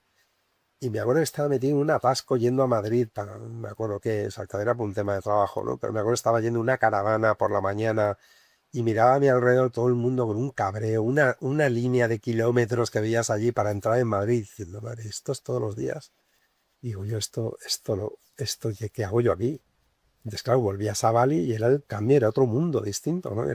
y me acuerdo que estaba metido en un atasco yendo a Madrid, no me acuerdo qué exactamente, era por un tema de trabajo, ¿no? Pero me acuerdo que estaba yendo en una caravana por la mañana y miraba a mi alrededor todo el mundo con un cabreo, una línea de kilómetros que veías allí para entrar en Madrid, diciendo, madre, esto es todos los días. Digo yo, esto no, ¿qué hago yo aquí? Entonces, claro, volvías a Bali y era el cambio, era otro mundo distinto, ¿no?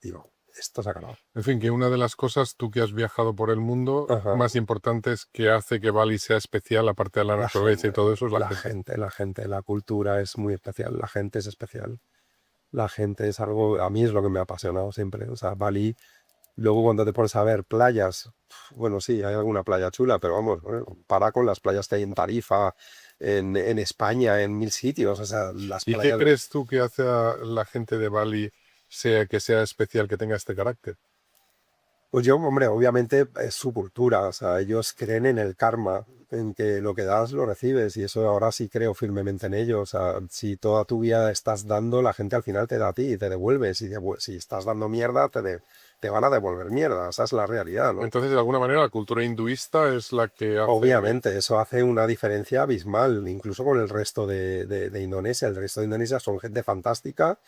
Digo, esto se ha acabado. En fin, que una de las cosas, tú que has viajado por el mundo, Ajá. más importantes que hace que Bali sea especial, aparte de la La naturaleza y gente, todo eso, es la la gente. gente, la gente, la cultura es muy especial, la gente es especial. La gente es algo, a mí es lo que me ha apasionado siempre. O sea, Bali, luego cuando te pones a ver playas, bueno, sí, hay alguna playa chula, pero vamos, para con las playas que hay en Tarifa, en España, en mil sitios. O sea, las ¿Y qué playas. crees tú que hace a la gente de Bali que sea especial, que tenga este carácter? Pues yo, hombre, obviamente es su cultura. O sea, ellos creen en el karma, en que lo que das lo recibes. Y eso ahora sí creo firmemente en ello. O sea, si toda tu vida estás dando, la gente al final te da a ti y te devuelve. Si estás dando mierda, te van a devolver mierda. Esa es la realidad, ¿no? Entonces, de alguna manera, la cultura hinduista es la que hace... Obviamente, eso hace una diferencia abismal, incluso con el resto de Indonesia. El resto de Indonesia son gente fantástica,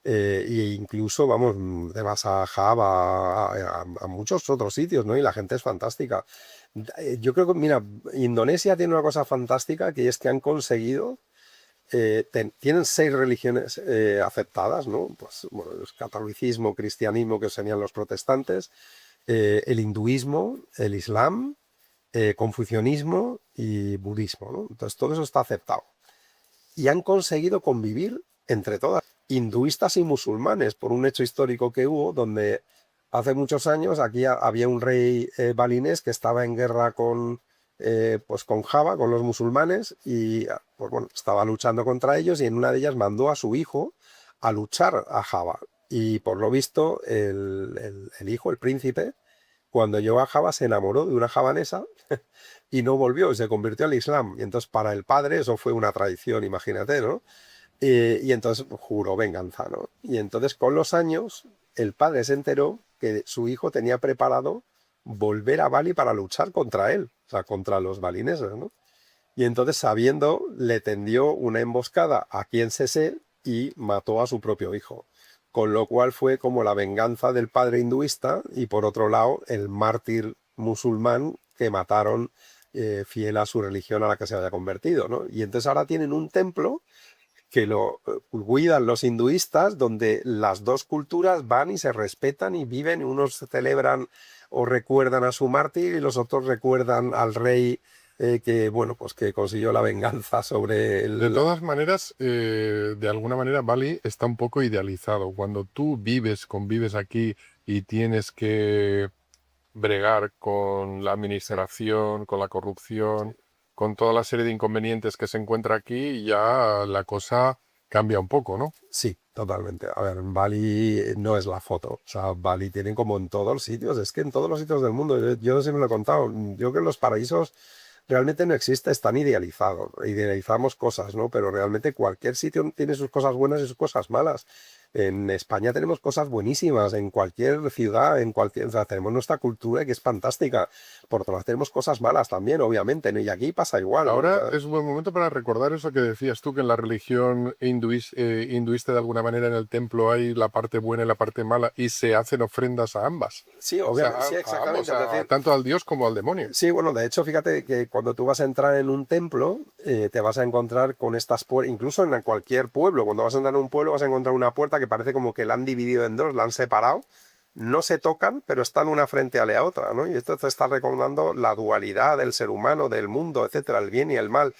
e incluso, vamos, te vas a Java, a muchos otros sitios, ¿no? Y la gente es fantástica. Yo creo que, mira, Indonesia tiene una cosa fantástica, que es que han conseguido, tienen 6 religiones aceptadas, ¿no? Pues, bueno, el catolicismo, cristianismo, que serían los protestantes, el hinduismo, el islam, confucianismo y budismo, ¿no? Entonces todo eso está aceptado. Y han conseguido convivir entre todas, hinduistas y musulmanes, por un hecho histórico que hubo, donde hace muchos años aquí había un rey balinés que estaba en guerra pues con Java, con los musulmanes, y pues bueno, estaba luchando contra ellos y en una de ellas mandó a su hijo a luchar a Java. Y por lo visto el hijo, el príncipe, cuando llegó a Java se enamoró de una javanesa y no volvió, y se convirtió al Islam. Y entonces para el padre eso fue una traición, imagínate, ¿no? Y entonces juró venganza, ¿no? Y entonces con los años el padre se enteró que su hijo tenía preparado volver a Bali para luchar contra él, o sea, contra los balineses, ¿no? Y entonces sabiendo le tendió una emboscada aquí en Sese y mató a su propio hijo. Con lo cual fue como la venganza del padre hinduista y por otro lado el mártir musulmán que mataron fiel a su religión a la que se había convertido, ¿no? Y entonces ahora tienen un templo que lo cuidan los hinduistas, donde las dos culturas van y se respetan y viven, y unos celebran o recuerdan a su mártir y los otros recuerdan al rey que, bueno, pues que consiguió la venganza sobre De el... todas maneras, de alguna manera Bali está un poco idealizado. Cuando tú convives aquí y tienes que bregar con la administración, con la corrupción, con toda la serie de inconvenientes que se encuentra aquí, ya la cosa cambia un poco, ¿no? Sí, totalmente. A ver, Bali no es la foto. O sea, Bali tienen como en todos los sitios. Es que en todos los sitios del mundo, yo siempre lo he contado. Yo creo que los paraísos realmente no existe, están idealizados. Idealizamos cosas, ¿no? Pero realmente cualquier sitio tiene sus cosas buenas y sus cosas malas. En España tenemos cosas buenísimas, en cualquier ciudad, o sea, tenemos nuestra cultura que es fantástica. Por otro lado, tenemos cosas malas también, obviamente, ¿no? Y aquí pasa igual, ¿no? O Ahora sea, es un buen momento para recordar eso que decías tú, que en la religión hinduista de alguna manera en el templo hay la parte buena y la parte mala y se hacen ofrendas a ambas. sí, O sea, obviamente, sí, a ambos, exactamente. Es decir, tanto al dios como al demonio. sí, bueno, de hecho, fíjate que cuando tú vas a entrar en un templo, te vas a encontrar con estas puertas, incluso en cualquier pueblo, cuando vas a entrar en un pueblo vas a encontrar una puerta que parece como que la han dividido en dos, la han separado, no se tocan, pero están una frente a la otra, ¿no? Y esto te está recordando la dualidad del ser humano, del mundo, etcétera, el bien y el mal.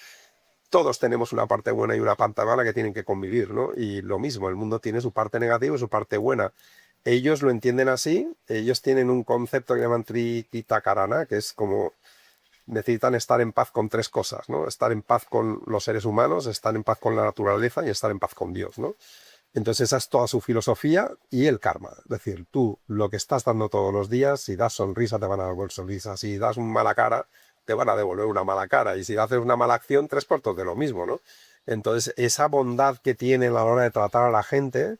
Todos tenemos una parte buena y una parte mala que tienen que convivir, ¿no? Y lo mismo, el mundo tiene su parte negativa y su parte buena. Ellos lo entienden así, ellos tienen un concepto que llaman Trikitakarana, que es como necesitan estar en paz con tres cosas, ¿no? Estar en paz con los seres humanos, estar en paz con la naturaleza y estar en paz con Dios, ¿no? Entonces esa es toda su filosofía y el karma. Es decir, tú lo que estás dando todos los días, si das sonrisa te van a devolver sonrisa, si das una mala cara te van a devolver una mala cara y si haces una mala acción, tres cuartos de lo mismo, ¿no? Entonces esa bondad que tiene a la hora de tratar a la gente,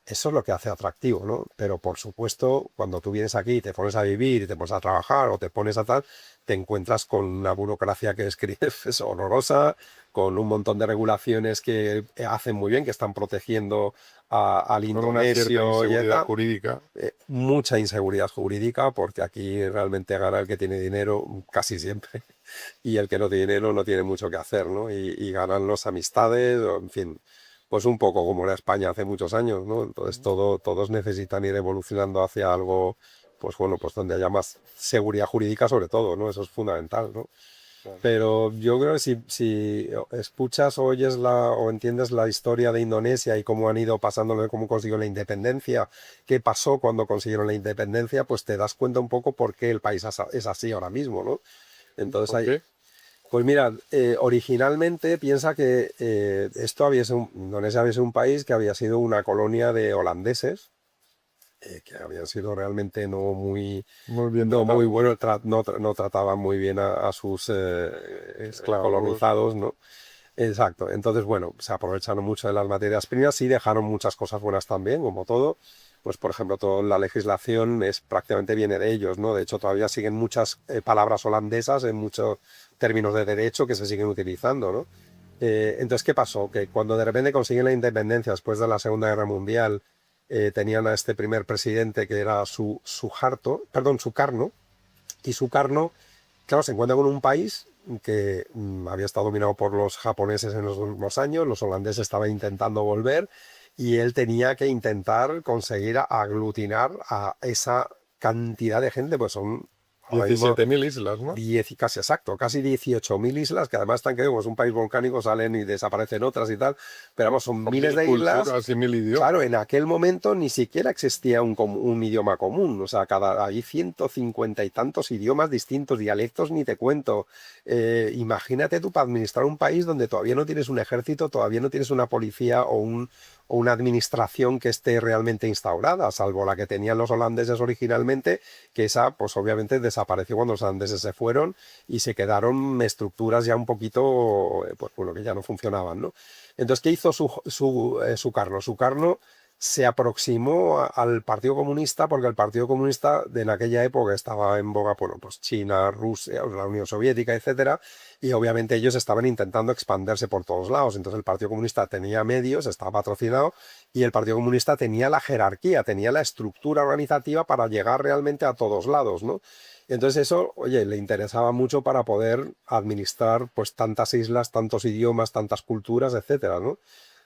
eso es lo que hace atractivo, ¿no? Pero por supuesto, cuando tú vienes aquí y te pones a vivir, y te pones a trabajar o te pones a tal, te encuentras con una burocracia que es horrorosa, con un montón de regulaciones que hacen muy bien, que están protegiendo al Con una cierta indonesio y inseguridad tal. jurídica. Mucha inseguridad jurídica, porque aquí realmente gana el que tiene dinero casi siempre, y el que no tiene dinero no tiene mucho que hacer, ¿no? Y ganan las amistades, o, en fin, pues un poco como era España hace muchos años, ¿no? Entonces todos necesitan ir evolucionando hacia algo, pues bueno, pues donde haya más seguridad jurídica sobre todo, ¿no? Eso es fundamental, ¿no? Claro. Pero yo creo que si escuchas o oyes o entiendes la historia de Indonesia y cómo han ido pasándolo, cómo consiguieron la independencia, qué pasó cuando consiguieron la independencia, pues te das cuenta un poco por qué el país es así ahora mismo, ¿no? Entonces ¿Por qué? pues mira, originalmente piensa que Indonesia había sido un país que había sido una colonia de holandeses, que habían sido realmente Muy bien no tratado. muy buenos, no trataban muy bien a sus Esclavos. colonizados, ¿no? Exacto. Entonces, bueno, se aprovecharon mucho de las materias primas y dejaron muchas cosas buenas también, como todo. Pues, por ejemplo, toda la legislación prácticamente viene de ellos, ¿no? De hecho, todavía siguen muchas palabras holandesas en muchos términos de derecho que se siguen utilizando, ¿no? Entonces, ¿qué pasó? Que cuando de repente consiguen la independencia después de la Segunda Guerra Mundial, tenían a este primer presidente que era Sukarno, y Sukarno, claro, se encuentra con un país que había estado dominado por los japoneses en los últimos años, los holandeses estaban intentando volver y él tenía que intentar conseguir aglutinar a esa cantidad de gente, pues son ahora mismo 17.000 islas, ¿no? casi exacto, casi 18.000 islas, que además están que como es un país volcánico, salen y desaparecen otras y tal, pero vamos, son Con miles 1.000 de islas. culturas y 1.000 idiomas. Claro, en aquel momento ni siquiera existía un idioma común, o sea, hay 150 y tantos idiomas distintos, dialectos ni te cuento. Imagínate tú para administrar un país donde todavía no tienes un ejército, todavía no tienes una policía o una administración que esté realmente instaurada, salvo la que tenían los holandeses originalmente, que esa pues obviamente desapareció cuando los holandeses se fueron y se quedaron estructuras ya un poquito, pues bueno, que ya no funcionaban, ¿no? Entonces, ¿qué hizo Sukarno? Sukarno se aproximó al Partido Comunista porque el Partido Comunista en aquella época estaba en boga, bueno, pues China, Rusia, la Unión Soviética, etcétera, y obviamente ellos estaban intentando expandirse por todos lados. Entonces el Partido Comunista tenía medios, estaba patrocinado, y el Partido Comunista tenía la jerarquía, tenía la estructura organizativa para llegar realmente a todos lados, ¿no? Entonces eso, oye, le interesaba mucho para poder administrar pues tantas islas, tantos idiomas, tantas culturas, etcétera, ¿no?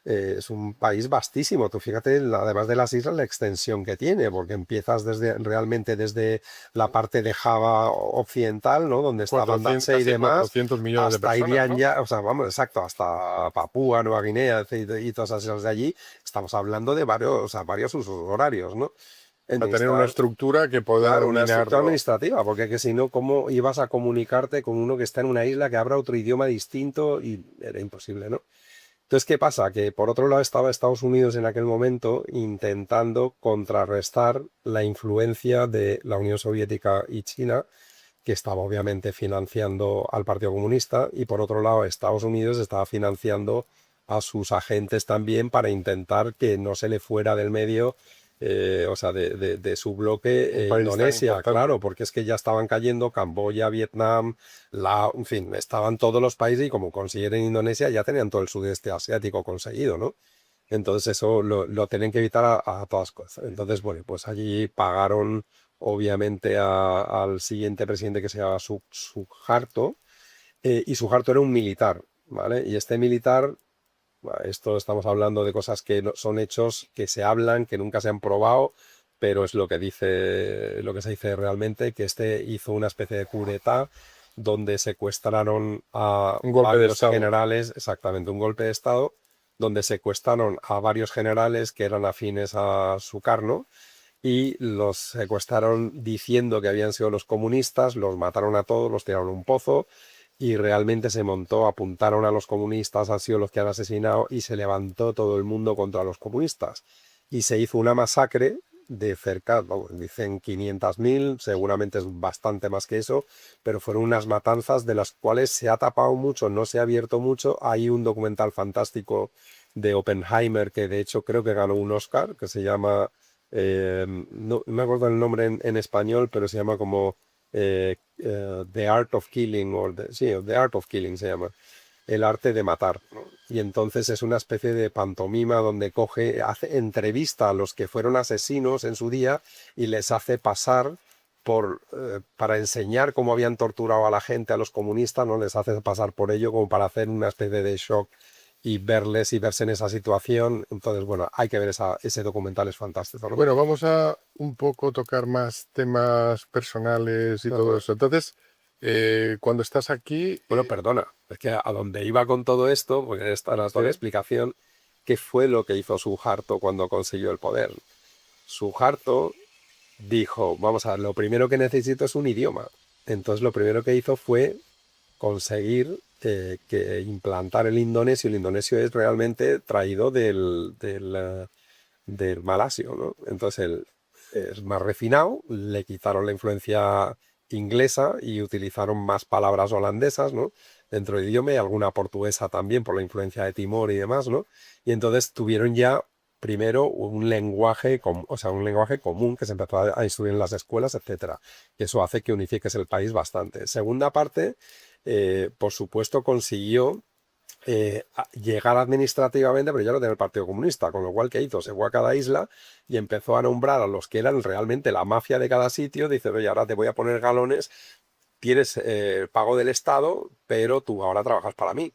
Es un país vastísimo. Tú fíjate, además de las islas, la extensión que tiene, porque empiezas realmente desde la parte de Java occidental, ¿no? Donde está Banda Aceh y Casi demás, 400 millones de hasta personas, Irian ¿no? ya, o sea, vamos, exacto, hasta Papúa, Nueva Guinea y todas esas islas de allí. Estamos hablando de varios usos horarios, ¿no? A tener una estructura que pueda Claro, una estructura dominarlo. administrativa, porque que si no, ¿cómo ibas a comunicarte con uno que está en una isla que habla otro idioma distinto? Y era imposible, ¿no? Entonces, ¿qué pasa? Que por otro lado estaba Estados Unidos en aquel momento intentando contrarrestar la influencia de la Unión Soviética y China, que estaba obviamente financiando al Partido Comunista, y por otro lado Estados Unidos estaba financiando a sus agentes también para intentar que no se le fuera del medio, o sea, de su bloque, Un país tan Indonesia, importante. claro, porque es que ya estaban cayendo Camboya, Vietnam, en fin, estaban todos los países y como consiguieron Indonesia ya tenían todo el sudeste asiático conseguido, ¿no? Entonces eso lo tienen que evitar a todas cosas. Entonces, bueno, pues allí pagaron obviamente al siguiente presidente que se llama Suharto, y Suharto era un militar, ¿vale? Y este militar, esto estamos hablando de cosas que son hechos que se hablan, que nunca se han probado, pero es lo que dice, lo que se dice realmente, que este hizo una especie de coup d'état donde secuestraron a Un golpe de varios estado. generales, exactamente, un golpe de estado, donde secuestraron a varios generales que eran afines a Sukarno y los secuestraron diciendo que habían sido los comunistas, los mataron a todos, los tiraron a un pozo y realmente se montó, apuntaron a los comunistas, han sido los que han asesinado y se levantó todo el mundo contra los comunistas. Y se hizo una masacre de cerca, dicen 500.000, seguramente es bastante más que eso, pero fueron unas matanzas de las cuales se ha tapado mucho, no se ha abierto mucho. Hay un documental fantástico de Oppenheimer que de hecho creo que ganó un Oscar, que se llama, no me acuerdo el nombre en español, pero se llama como The Art of Killing, sí, The Art of Killing se llama, el arte de matar, ¿no? Y entonces es una especie de pantomima donde hace entrevista a los que fueron asesinos en su día y les hace pasar para enseñar cómo habían torturado a la gente, a los comunistas, ¿no? Les hace pasar por ello como para hacer una especie de shock y verse en esa situación. Entonces, bueno, hay que ver ese documental, es fantástico, ¿no? Bueno, vamos a un poco tocar más temas personales y todo eso. Entonces, cuando estás aquí, Bueno, perdona, es que a donde iba con todo esto, porque esta era toda la ¿sí? explicación, ¿qué fue lo que hizo Suharto cuando consiguió el poder? Suharto dijo, vamos a ver, lo primero que necesito es un idioma. Entonces lo primero que hizo fue conseguir que implantar el indonesio. El indonesio es realmente traído del malasio, ¿no? Entonces él es más refinado, le quitaron la influencia inglesa y utilizaron más palabras holandesas, ¿no? Dentro del idioma y alguna portuguesa también por la influencia de Timor y demás, ¿no? Y entonces tuvieron ya primero un lenguaje, o sea, un lenguaje común que se empezó a instruir en las escuelas, etcétera. Y eso hace que unifiques el país bastante. Segunda parte, por supuesto, consiguió llegar administrativamente, pero ya lo tenía el Partido Comunista, con lo cual, ¿qué hizo? Se fue a cada isla y empezó a nombrar a los que eran realmente la mafia de cada sitio. Dice, oye, ahora te voy a poner galones, tienes pago del Estado, pero tú ahora trabajas para mí.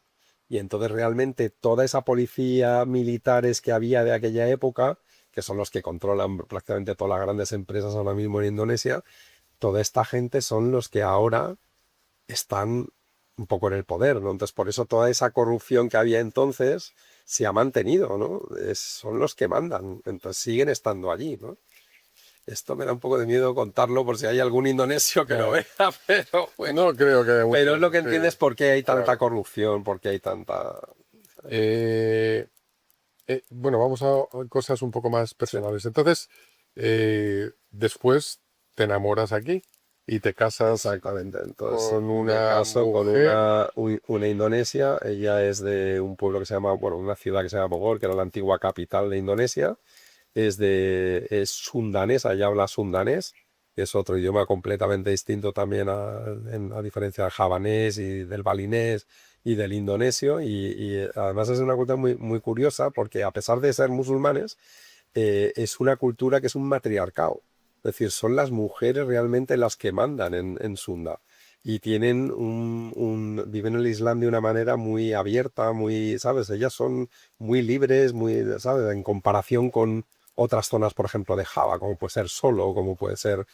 Y entonces realmente toda esa policía militares que había de aquella época, que son los que controlan prácticamente todas las grandes empresas ahora mismo en Indonesia, toda esta gente son los que ahora están un poco en el poder, ¿no? Entonces, por eso toda esa corrupción que había entonces se ha mantenido, ¿no? Son los que mandan, entonces siguen estando allí, ¿no? Esto me da un poco de miedo contarlo por si hay algún indonesio que lo vea, pero bueno. No creo que haya Pero es lo muchos, que sí, entiendes por qué hay tanta claro. corrupción, por qué hay tanta... Eh, bueno, vamos a cosas un poco más Sí, personales. Entonces, después te enamoras aquí y te casas exactamente. Entonces con me una caso con mujer. una indonesia, ella es de un pueblo que se llama, bueno, una ciudad que se llama Bogor, que era la antigua capital de Indonesia. Es sundanesa, ella habla sundanés, que es otro idioma completamente distinto también a diferencia del javanés y del balinés y del indonesio. Y además es una cultura muy, muy curiosa porque a pesar de ser musulmanes, es una cultura que es un matriarcado. Es decir, son las mujeres realmente las que mandan en Sunda. Y tienen viven el Islam de una manera muy abierta, muy, ¿sabes? Ellas son muy libres, muy, ¿sabes? En comparación con otras zonas, por ejemplo, de Java, como puede ser Solo, como puede ser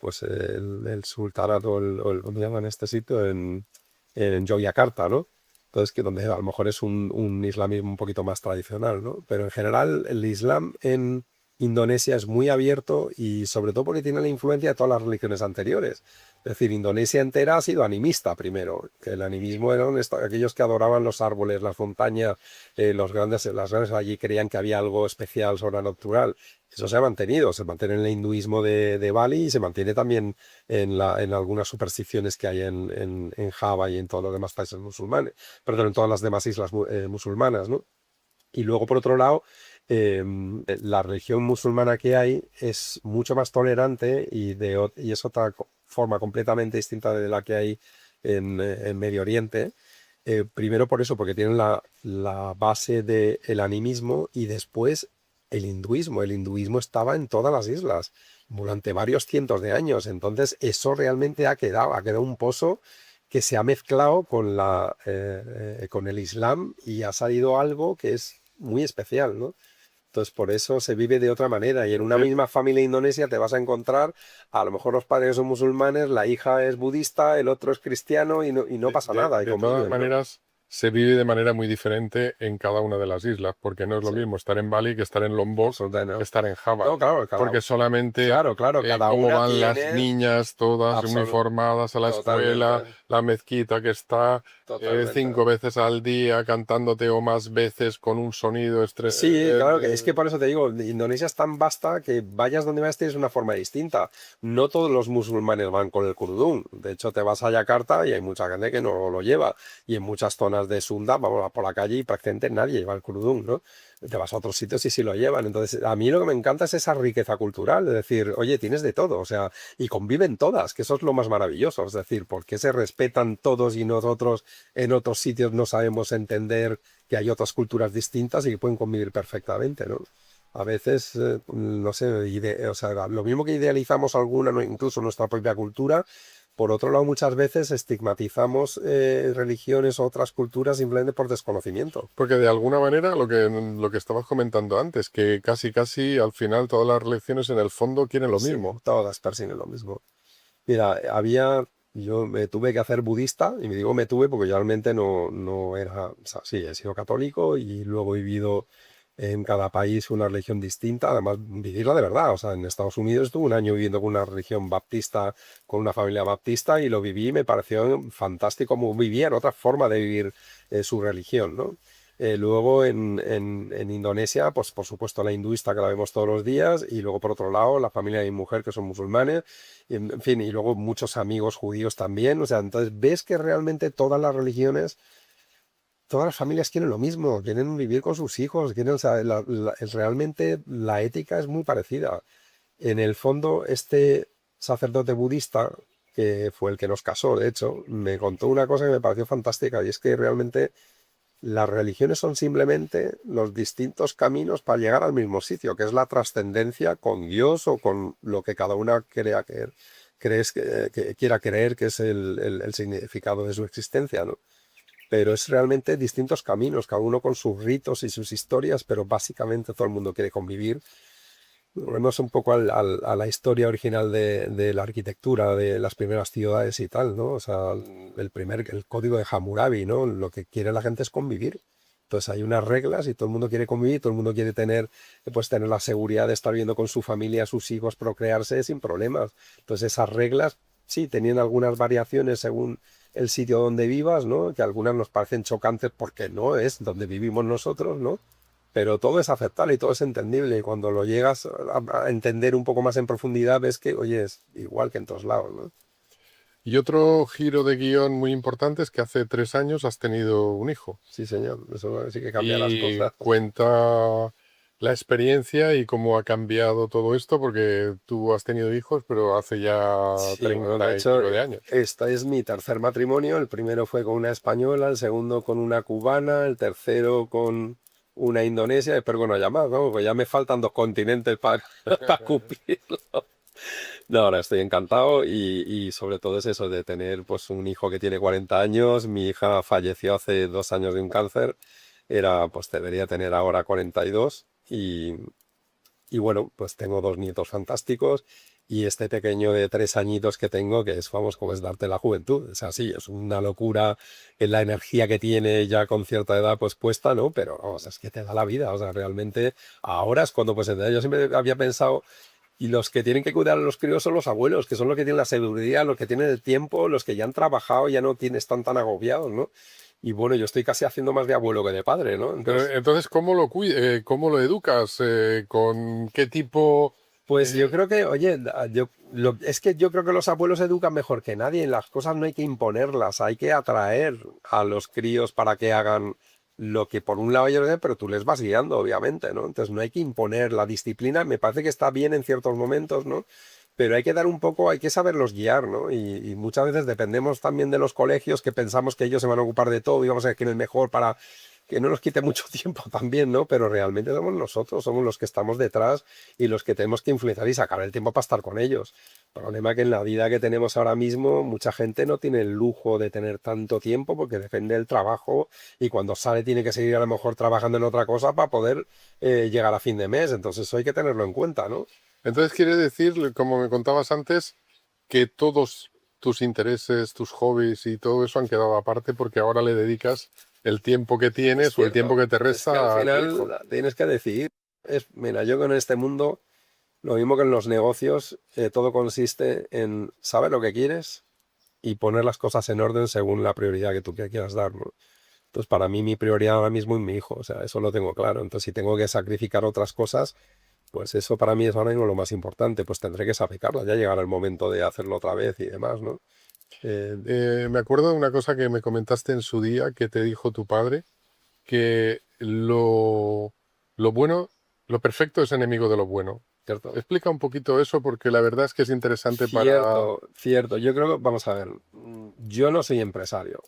pues el sultanato, ¿cómo llaman este sitio? En Yogyakarta, ¿no? Entonces, que donde a lo mejor es un islamismo un poquito más tradicional, ¿no? Pero en general, el Islam en Indonesia es muy abierto y sobre todo porque tiene la influencia de todas las religiones anteriores. Es decir, Indonesia entera ha sido animista primero, que el animismo eran aquellos que adoraban los árboles, las montañas, las grandes allí creían que había algo especial, sobrenatural. Eso se ha mantenido, se mantiene en el hinduismo de Bali y se mantiene también en algunas supersticiones que hay en Java y en todos los demás países musulmanes, perdón, en todas las demás islas musulmanas, ¿no? Y luego, por otro lado, la religión musulmana que hay es mucho más tolerante y es otra forma completamente distinta de la que hay en Medio Oriente. Primero por eso, porque tienen la base del animismo y después el hinduismo. El hinduismo estaba en todas las islas durante varios cientos de años. Entonces eso realmente ha quedado un pozo que se ha mezclado con el Islam y ha salido algo que es muy especial, ¿no? Entonces, por eso se vive de otra manera. Y en una misma familia indonesia te vas a encontrar, a lo mejor los padres son musulmanes, la hija es budista, el otro es cristiano y no pasa nada. Y De todas conviven, ¿no? maneras, se vive de manera muy diferente en cada una de las islas, porque no es lo Sí, mismo estar en Bali que estar en Lombok, absolutamente, que ¿no? estar en Java. No, claro, Porque solamente claro, cada cómo una van las tiene niñas todas absolutamente, uniformadas a la escuela, la mezquita que está totalmente. 5 veces al día cantándote o más veces con un sonido Sí, claro, que es que por eso te digo, Indonesia es tan vasta que vayas donde vayas tienes una forma distinta. No todos los musulmanes van con el kurdún. De hecho, te vas a Yakarta y hay mucha gente que no lo lleva. Y en muchas zonas de Sunda, vamos por la calle y prácticamente nadie lleva el kurdún, ¿no? Te vas a otros sitios y sí lo llevan. Entonces, a mí lo que me encanta es esa riqueza cultural, es decir, oye, tienes de todo, o sea, y conviven todas, que eso es lo más maravilloso. Es decir, ¿por qué se respetan todos y nosotros en otros sitios no sabemos entender que hay otras culturas distintas y que pueden convivir perfectamente, ¿no? A veces, no sé, o sea, lo mismo que idealizamos alguna, incluso nuestra propia cultura, por otro lado, muchas veces estigmatizamos religiones o otras culturas simplemente por desconocimiento. Porque de alguna manera lo que estabas comentando antes, que casi al final todas las religiones en el fondo quieren lo Sí, mismo. todas persiguen lo mismo. Mira, yo me tuve que hacer budista, y me digo me tuve porque yo realmente no era, o sea, sí, he sido católico y luego he vivido en cada país una religión distinta, además vivirla de verdad, o sea, en Estados Unidos estuve un año viviendo con una religión baptista, con una familia baptista y lo viví y me pareció fantástico como vivían otra forma de vivir su religión, ¿no? Luego en Indonesia, pues por supuesto la hinduista que la vemos todos los días y luego por otro lado la familia de mi mujer que son musulmanes y en fin, y luego muchos amigos judíos también, o sea, entonces ves que realmente todas las religiones, todas las familias quieren lo mismo, quieren vivir con sus hijos, quieren, o sea, realmente la ética es muy parecida. En el fondo, este sacerdote budista, que fue el que nos casó, de hecho, me contó una cosa que me pareció fantástica y es que realmente las religiones son simplemente los distintos caminos para llegar al mismo sitio, que es la trascendencia con Dios o con lo que cada una que quiera creer que es el significado de su existencia, ¿no? Pero es realmente distintos caminos, cada uno con sus ritos y sus historias, pero básicamente todo el mundo quiere convivir. Volvemos un poco a la historia original de la arquitectura de las primeras ciudades y tal, ¿no? O sea, el código de Hammurabi, ¿no? Lo que quiere la gente es convivir. Entonces hay unas reglas y todo el mundo quiere convivir, todo el mundo quiere tener la seguridad de estar viviendo con su familia, sus hijos, procrearse sin problemas. Entonces esas reglas, sí, tenían algunas variaciones según el sitio donde vivas, ¿no? Que algunas nos parecen chocantes porque no es donde vivimos nosotros, ¿no? Pero todo es aceptable y todo es entendible. Y cuando lo llegas a entender un poco más en profundidad, ves que, oye, es igual que en todos lados, ¿no? Y otro giro de guión muy importante es que hace 3 años has tenido un hijo. Sí, señor, eso sí que cambia las Y cosas. cuenta la experiencia y cómo ha cambiado todo esto, porque tú has tenido hijos, pero hace ya Sí, bueno, de 30 y hecho, pico de años. este es mi tercer matrimonio. El primero fue con una española, el segundo con una cubana, el tercero con una indonesia. Espero que no haya más, ¿no? Porque ya me faltan 2 continentes para cumplirlo. No, ahora estoy encantado y sobre todo es eso de tener pues un hijo que tiene 40 años. Mi hija falleció hace 2 años de un cáncer. Pues debería tener ahora 42 y bueno, pues tengo 2 nietos fantásticos Y este pequeño de 3 añitos que tengo, que es, vamos, como es darte la juventud. O sea, sí, es una locura la energía que tiene ya con cierta edad pues puesta, ¿no? Pero, vamos, es que te da la vida. O sea, realmente ahora es cuando pues yo siempre había pensado, y los que tienen que cuidar a los críos son los abuelos, que son los que tienen la sabiduría, los que tienen el tiempo, los que ya han trabajado, ya no están tan agobiados, ¿no? Y bueno, yo estoy casi haciendo más de abuelo que de padre, ¿no? Pero, Entonces, entonces, ¿cómo lo educas? ¿Con qué tipo? pues yo eh, creo que, oye, es que yo creo que los abuelos educan mejor que nadie. En las cosas no hay que imponerlas, hay que atraer a los críos para que hagan lo que por un lado ellos dicen, pero tú les vas guiando, obviamente, ¿no? Entonces no hay que imponer la disciplina. Me parece que está bien en ciertos momentos, ¿no? Pero hay que dar un poco, hay que saberlos guiar, ¿no? Y muchas veces dependemos también de los colegios que pensamos que ellos se van a ocupar de todo y vamos a ser quién es mejor para que no nos quite mucho tiempo también, ¿no? Pero realmente somos nosotros, somos los que estamos detrás y los que tenemos que influenciar y sacar el tiempo para estar con ellos. El problema es que en la vida que tenemos ahora mismo, mucha gente no tiene el lujo de tener tanto tiempo porque depende del trabajo y cuando sale tiene que seguir a lo mejor trabajando en otra cosa para poder llegar a fin de mes. Entonces eso hay que tenerlo en cuenta, ¿no? Entonces quiere decir, como me contabas antes, que todos tus intereses, tus hobbies y todo eso han quedado aparte porque ahora le dedicas el tiempo que Es tienes o el tiempo cierto, que te es que al resta a tu hijo. final tienes que decidir. Mira, yo con este mundo, lo mismo que en los negocios, todo consiste en saber lo que quieres y poner las cosas en orden según la prioridad que tú quieras dar, ¿no? Entonces, para mí mi prioridad ahora mismo es mi hijo, o sea, eso lo tengo claro. Entonces, si tengo que sacrificar otras cosas, pues eso para mí es ahora mismo lo más importante, pues tendré que sacrificarlo, ya llegará el momento de hacerlo otra vez y demás, ¿no? Eh, Me acuerdo de una cosa que me comentaste en su día que te dijo tu padre, que lo bueno, lo perfecto es enemigo de lo bueno. ¿Cierto? Explica un poquito eso porque la verdad es que es interesante para... Cierto, cierto. Yo creo que, vamos a ver, yo no soy empresario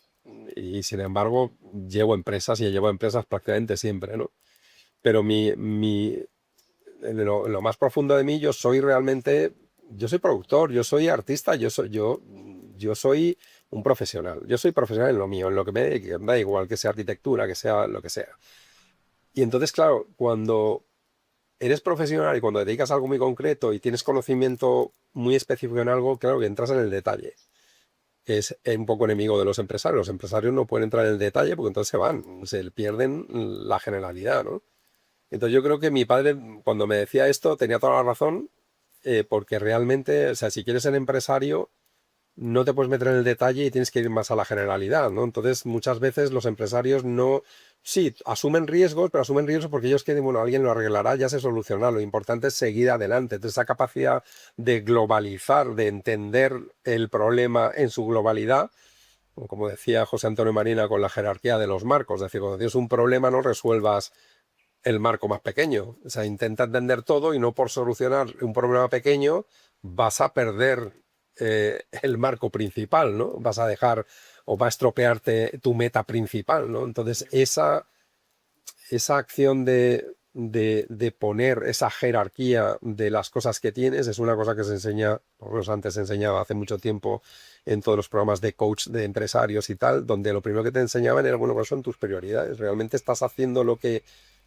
y sin embargo llevo empresas y llevo empresas prácticamente siempre, ¿no? Pero en lo más profundo de mí, yo soy realmente, yo soy productor, yo soy artista, yo soy un profesional. Yo soy profesional en lo mío, en lo que me dedique, me da igual que sea arquitectura, que sea lo que sea. Y entonces, claro, cuando eres profesional y cuando te dedicas a algo muy concreto y tienes conocimiento muy específico en algo, claro que entras en el detalle. Es un poco enemigo de los empresarios. Los empresarios no pueden entrar en el detalle porque entonces se van, se pierden la generalidad, ¿no? Entonces yo creo que mi padre, cuando me decía esto, tenía toda la razón, porque realmente, o sea, si quieres ser empresario, no te puedes meter en el detalle y tienes que ir más a la generalidad, ¿no? Entonces, muchas veces los empresarios no, sí, asumen riesgos, pero asumen riesgos porque ellos quieren, bueno, alguien lo arreglará, ya se solucionará. Lo importante es seguir adelante. Entonces, esa capacidad de globalizar, de entender el problema en su globalidad, como decía José Antonio Marina con la jerarquía de los marcos, es decir, cuando tienes un problema no resuelvas el marco más pequeño. O sea, intenta entender todo y no por solucionar un problema pequeño vas a perder el marco principal, ¿no? Vas a dejar o va a estropearte tu meta principal, ¿no? Entonces, esa acción de poner esa jerarquía de las cosas que tienes es una cosa que se enseña, por lo menos antes se enseñaba hace mucho tiempo en todos los programas de coach de empresarios y tal, donde lo primero que te enseñaban era, bueno, ¿cuáles son tus prioridades? ¿Realmente estás haciendo lo que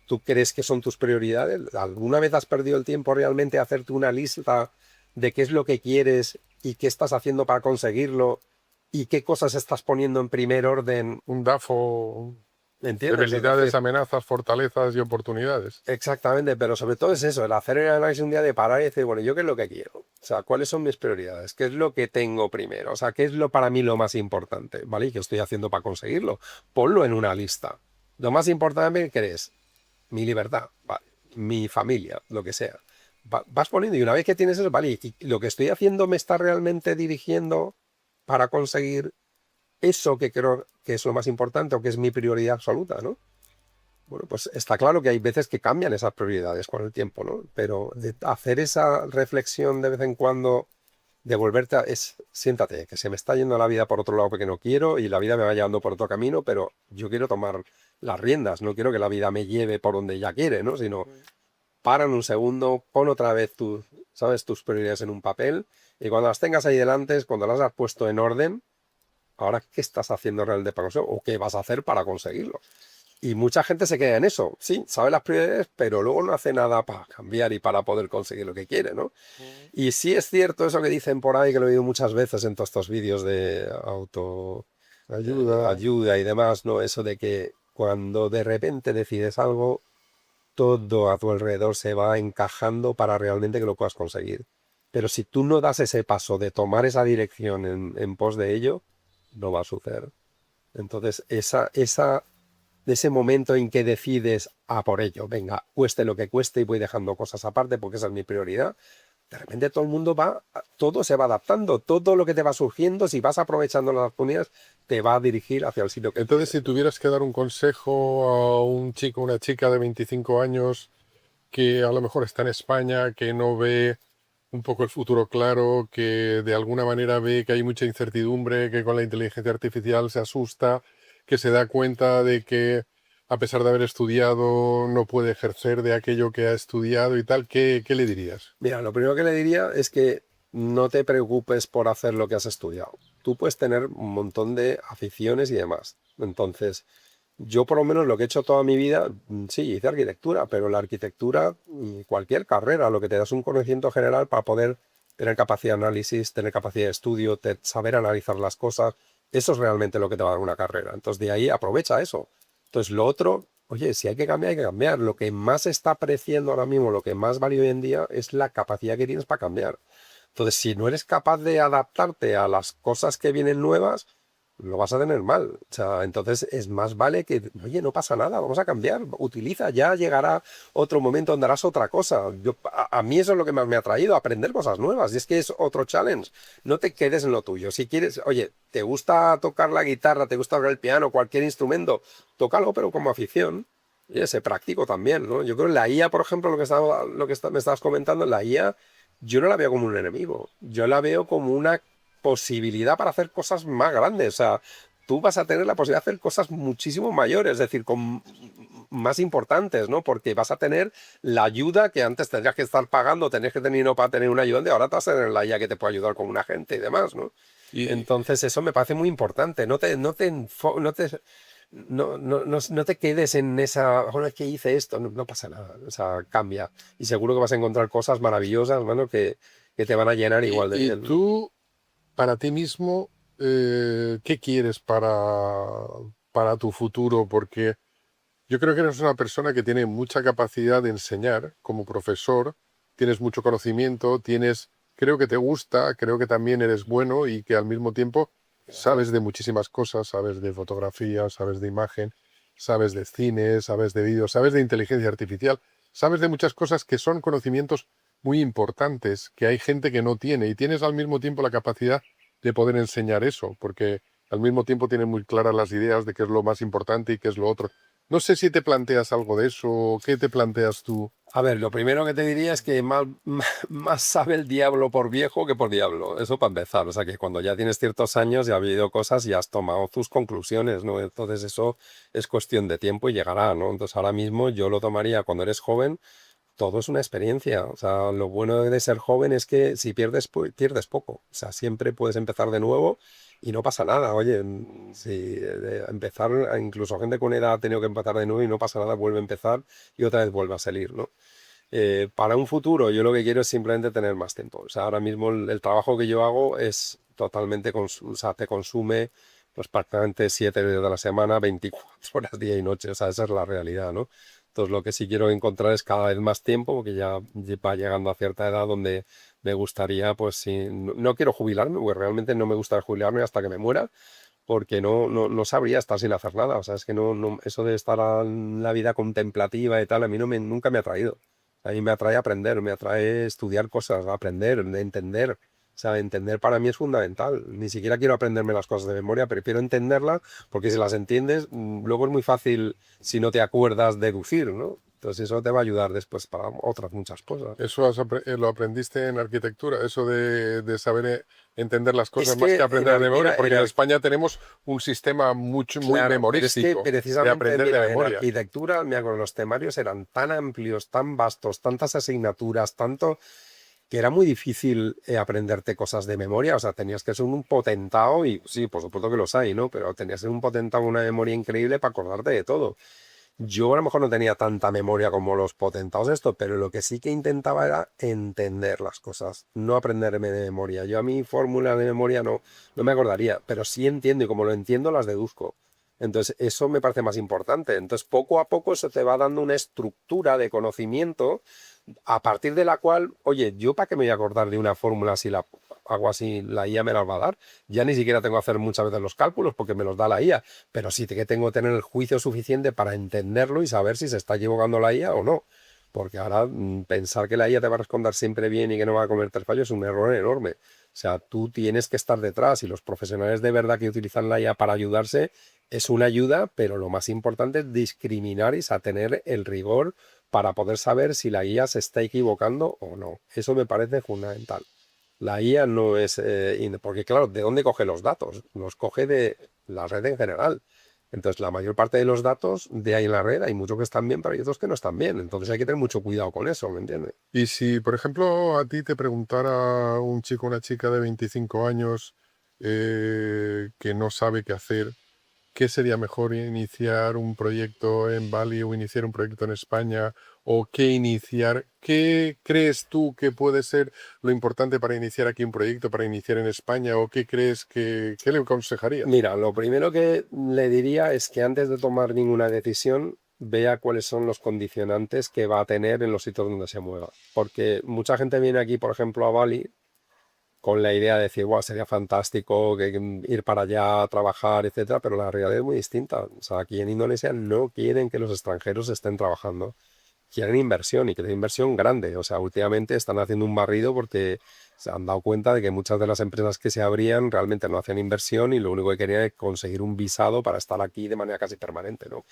tú crees que son tus prioridades? ¿Alguna vez has perdido el tiempo realmente a hacerte una lista de qué es lo que quieres y qué estás haciendo para conseguirlo y qué cosas estás poniendo en primer orden? un DAFO, ¿Entiendes? Es debilidades, decir, amenazas, fortalezas y oportunidades. exactamente, pero sobre todo es eso, el hacer el análisis un día de parar y decir, bueno, ¿yo qué es lo que quiero? O sea, ¿cuáles son mis prioridades? ¿Qué es lo que tengo primero? O sea, ¿qué es lo para mí lo más importante? ¿Vale? ¿Y qué estoy haciendo para conseguirlo? Ponlo en una lista. Lo más importante que es mi libertad, vale, mi familia, lo que sea. Vas poniendo y una vez que tienes eso, vale, y lo que estoy haciendo me está realmente dirigiendo para conseguir eso que creo que es lo más importante o que es mi prioridad absoluta, ¿no? Bueno, pues está claro que hay veces que cambian esas prioridades con el tiempo, ¿no? Pero de hacer esa reflexión de vez en cuando, de volverte a, siéntate, que se me está yendo la vida por otro lado porque no quiero y la vida me va llevando por otro camino, pero yo quiero tomar las riendas, no quiero que la vida me lleve por donde ya quiere, ¿no? Sino para en un segundo, pon otra vez tus, ¿sabes? Tus prioridades en un papel y cuando las tengas ahí delante, es cuando las has puesto en orden, ahora, ¿qué estás haciendo realmente para conseguirlo? ¿O qué vas a hacer para conseguirlo? Y mucha gente se queda en eso, sí, sabe las prioridades, pero luego no hace nada para cambiar y para poder conseguir lo que quiere, ¿no? Y sí es cierto eso que dicen por ahí, que lo he oído muchas veces en todos estos vídeos de Ayuda. ayuda y demás, ¿no? Eso de que cuando de repente decides algo, todo a tu alrededor se va encajando para realmente que lo puedas conseguir. Pero si tú no das ese paso de tomar esa dirección en pos de ello, no va a suceder. Entonces, de ese momento en que decides a por ello, venga, cueste lo que cueste y voy dejando cosas aparte porque esa es mi prioridad, de repente todo el mundo todo se va adaptando, todo lo que te va surgiendo, si vas aprovechando las oportunidades, te va a dirigir hacia el sitio que Entonces, quieres. si tuvieras que dar un consejo a un chico o una chica de 25 años que a lo mejor está en España, que no ve un poco el futuro claro, que de alguna manera ve que hay mucha incertidumbre, que con la inteligencia artificial se asusta, que se da cuenta de que a pesar de haber estudiado no puede ejercer de aquello que ha estudiado y tal, ¿qué le dirías? Mira, lo primero que le diría es que no te preocupes por hacer lo que has estudiado. Tú puedes tener un montón de aficiones y demás. Entonces, yo por lo menos lo que he hecho toda mi vida, sí, hice arquitectura, pero la arquitectura y cualquier carrera, lo que te da es un conocimiento general para poder tener capacidad de análisis, tener capacidad de estudio, saber analizar las cosas. Eso es realmente lo que te va a dar una carrera. Entonces, de ahí aprovecha eso. Entonces, lo otro, oye, si hay que cambiar, hay que cambiar. Lo que más se está apreciando ahora mismo, lo que más vale hoy en día, es la capacidad que tienes para cambiar. Entonces, si no eres capaz de adaptarte a las cosas que vienen nuevas, lo vas a tener mal. O sea, entonces es más vale que, oye, no pasa nada, vamos a cambiar, utiliza, ya llegará otro momento donde harás otra cosa. A mí eso es lo que más me ha traído, aprender cosas nuevas. Y es que es otro challenge. No te quedes en lo tuyo. Si quieres, oye, ¿te gusta tocar la guitarra, te gusta tocar el piano, cualquier instrumento? Tócalo, pero como afición. Y ese práctico también, ¿no? Yo creo que la IA, por ejemplo, me estabas comentando, la IA, yo no la veo como un enemigo. Yo la veo como una posibilidad para hacer cosas más grandes. O sea, tú vas a tener la posibilidad de hacer cosas muchísimo mayores, es decir, más importantes, ¿no? Porque vas a tener la ayuda que antes tendrías que estar pagando, tenías que tener no para tener una ayudante, ahora te vas a tener la IA que te puede ayudar con un agente y demás, ¿no? Y, Entonces eso me parece muy importante. No te quedes en esa, bueno, es que hice esto, no pasa nada, o sea, cambia. Y seguro que vas a encontrar cosas maravillosas, mano, que te van a llenar igual de y bien, ¿no? tú, para ti mismo, ¿qué quieres para tu futuro? Porque yo creo que eres una persona que tiene mucha capacidad de enseñar como profesor, tienes mucho conocimiento, creo que te gusta, creo que también eres bueno y que al mismo tiempo sabes de muchísimas cosas, sabes de fotografía, sabes de imagen, sabes de cine, sabes de vídeo, sabes de inteligencia artificial, sabes de muchas cosas que son conocimientos muy importantes, que hay gente que no tiene y tienes al mismo tiempo la capacidad de poder enseñar eso, porque al mismo tiempo tienes muy claras las ideas de qué es lo más importante y qué es lo otro. No sé si te planteas algo de eso, ¿qué te planteas tú? A ver, lo primero que te diría es que más sabe el diablo por viejo que por diablo. Eso para empezar. O sea, que cuando ya tienes ciertos años y ha habido cosas y has tomado tus conclusiones, ¿no? Entonces eso es cuestión de tiempo y llegará, ¿no? Entonces ahora mismo yo lo tomaría cuando eres joven, todo es una experiencia. O sea, lo bueno de ser joven es que si pierdes, pierdes poco. O sea, siempre puedes empezar de nuevo y no pasa nada. Oye, si empezar, incluso gente con edad ha tenido que empezar de nuevo y no pasa nada, vuelve a empezar y otra vez vuelve a salir, ¿no? Para un futuro, yo lo que quiero es simplemente tener más tiempo. O sea, ahora mismo el trabajo que yo hago es totalmente, o sea, te consume pues prácticamente 7 días de la semana, 24 horas día y noche. O sea, esa es la realidad, ¿no? Entonces, lo que sí quiero encontrar es cada vez más tiempo, porque ya va llegando a cierta edad donde me gustaría, pues sí, no quiero jubilarme, porque realmente no me gusta jubilarme hasta que me muera, porque no sabría estar sin hacer nada. O sea, es que eso de estar en la vida contemplativa y tal, a mí nunca me ha atraído. A mí me atrae aprender, me atrae estudiar cosas, aprender, entender. O sea, entender para mí es fundamental. Ni siquiera quiero aprenderme las cosas de memoria, prefiero entenderlas, porque si las entiendes, luego es muy fácil, si no te acuerdas, deducir, ¿no? Entonces eso te va a ayudar después para otras muchas cosas. Eso lo aprendiste en arquitectura, eso de saber entender las Es cosas más que que aprender de memoria, porque en mira, España tenemos un sistema muy claro, pero es que memorístico de precisamente, aprender de mira, en memoria. arquitectura, me acuerdo, los temarios eran tan amplios, tan vastos, tantas asignaturas, tanto que era muy difícil aprenderte cosas de memoria. O sea, tenías que ser un potentado, y sí, por supuesto que los hay, ¿no? Pero tenías que ser un potentado, una memoria increíble para acordarte de todo. Yo a lo mejor no tenía tanta memoria como los potentados esto, pero lo que sí que intentaba era entender las cosas, no aprenderme de memoria. Yo a mí fórmulas de memoria no me acordaría, pero sí entiendo y como lo entiendo las deduzco. Entonces eso me parece más importante. Entonces poco a poco se te va dando una estructura de conocimiento a partir de la cual, oye, ¿yo para qué me voy a acordar de una fórmula si la hago así, la IA me las va a dar? Ya ni siquiera tengo que hacer muchas veces los cálculos porque me los da la IA, pero sí que tengo que tener el juicio suficiente para entenderlo y saber si se está equivocando la IA o no. Porque ahora pensar que la IA te va a responder siempre bien y que no va a cometer fallos es un error enorme. O sea, tú tienes que estar detrás y los profesionales de verdad que utilizan la IA para ayudarse es una ayuda, pero lo más importante es discriminar y tener el rigor para poder saber si la IA se está equivocando o no. Eso me parece fundamental. La IA no es... porque claro, ¿de dónde coge los datos? Los coge de la red en general. Entonces, la mayor parte de los datos de ahí en la red, hay muchos que están bien, pero hay otros que no están bien. Entonces hay que tener mucho cuidado con eso, ¿me entiendes? Y si, por ejemplo, a ti te preguntara un chico o una chica de 25 años que no sabe qué hacer, ¿qué sería mejor iniciar un proyecto en Bali o iniciar un proyecto en España? ¿O qué iniciar? ¿Qué crees tú que puede ser lo importante para iniciar aquí un proyecto, para iniciar en España? ¿O qué crees qué le aconsejarías? Mira, lo primero que le diría es que antes de tomar ninguna decisión, vea cuáles son los condicionantes que va a tener en los sitios donde se mueva. Porque mucha gente viene aquí, por ejemplo, a Bali con la idea de decir, wow, sería fantástico ir para allá a trabajar, etcétera, pero la realidad es muy distinta. O sea, aquí en Indonesia no quieren que los extranjeros estén trabajando, quieren inversión y quieren inversión grande. O sea, últimamente están haciendo un barrido porque se han dado cuenta de que muchas de las empresas que se abrían realmente no hacían inversión y lo único que querían es conseguir un visado para estar aquí de manera casi permanente, ¿no?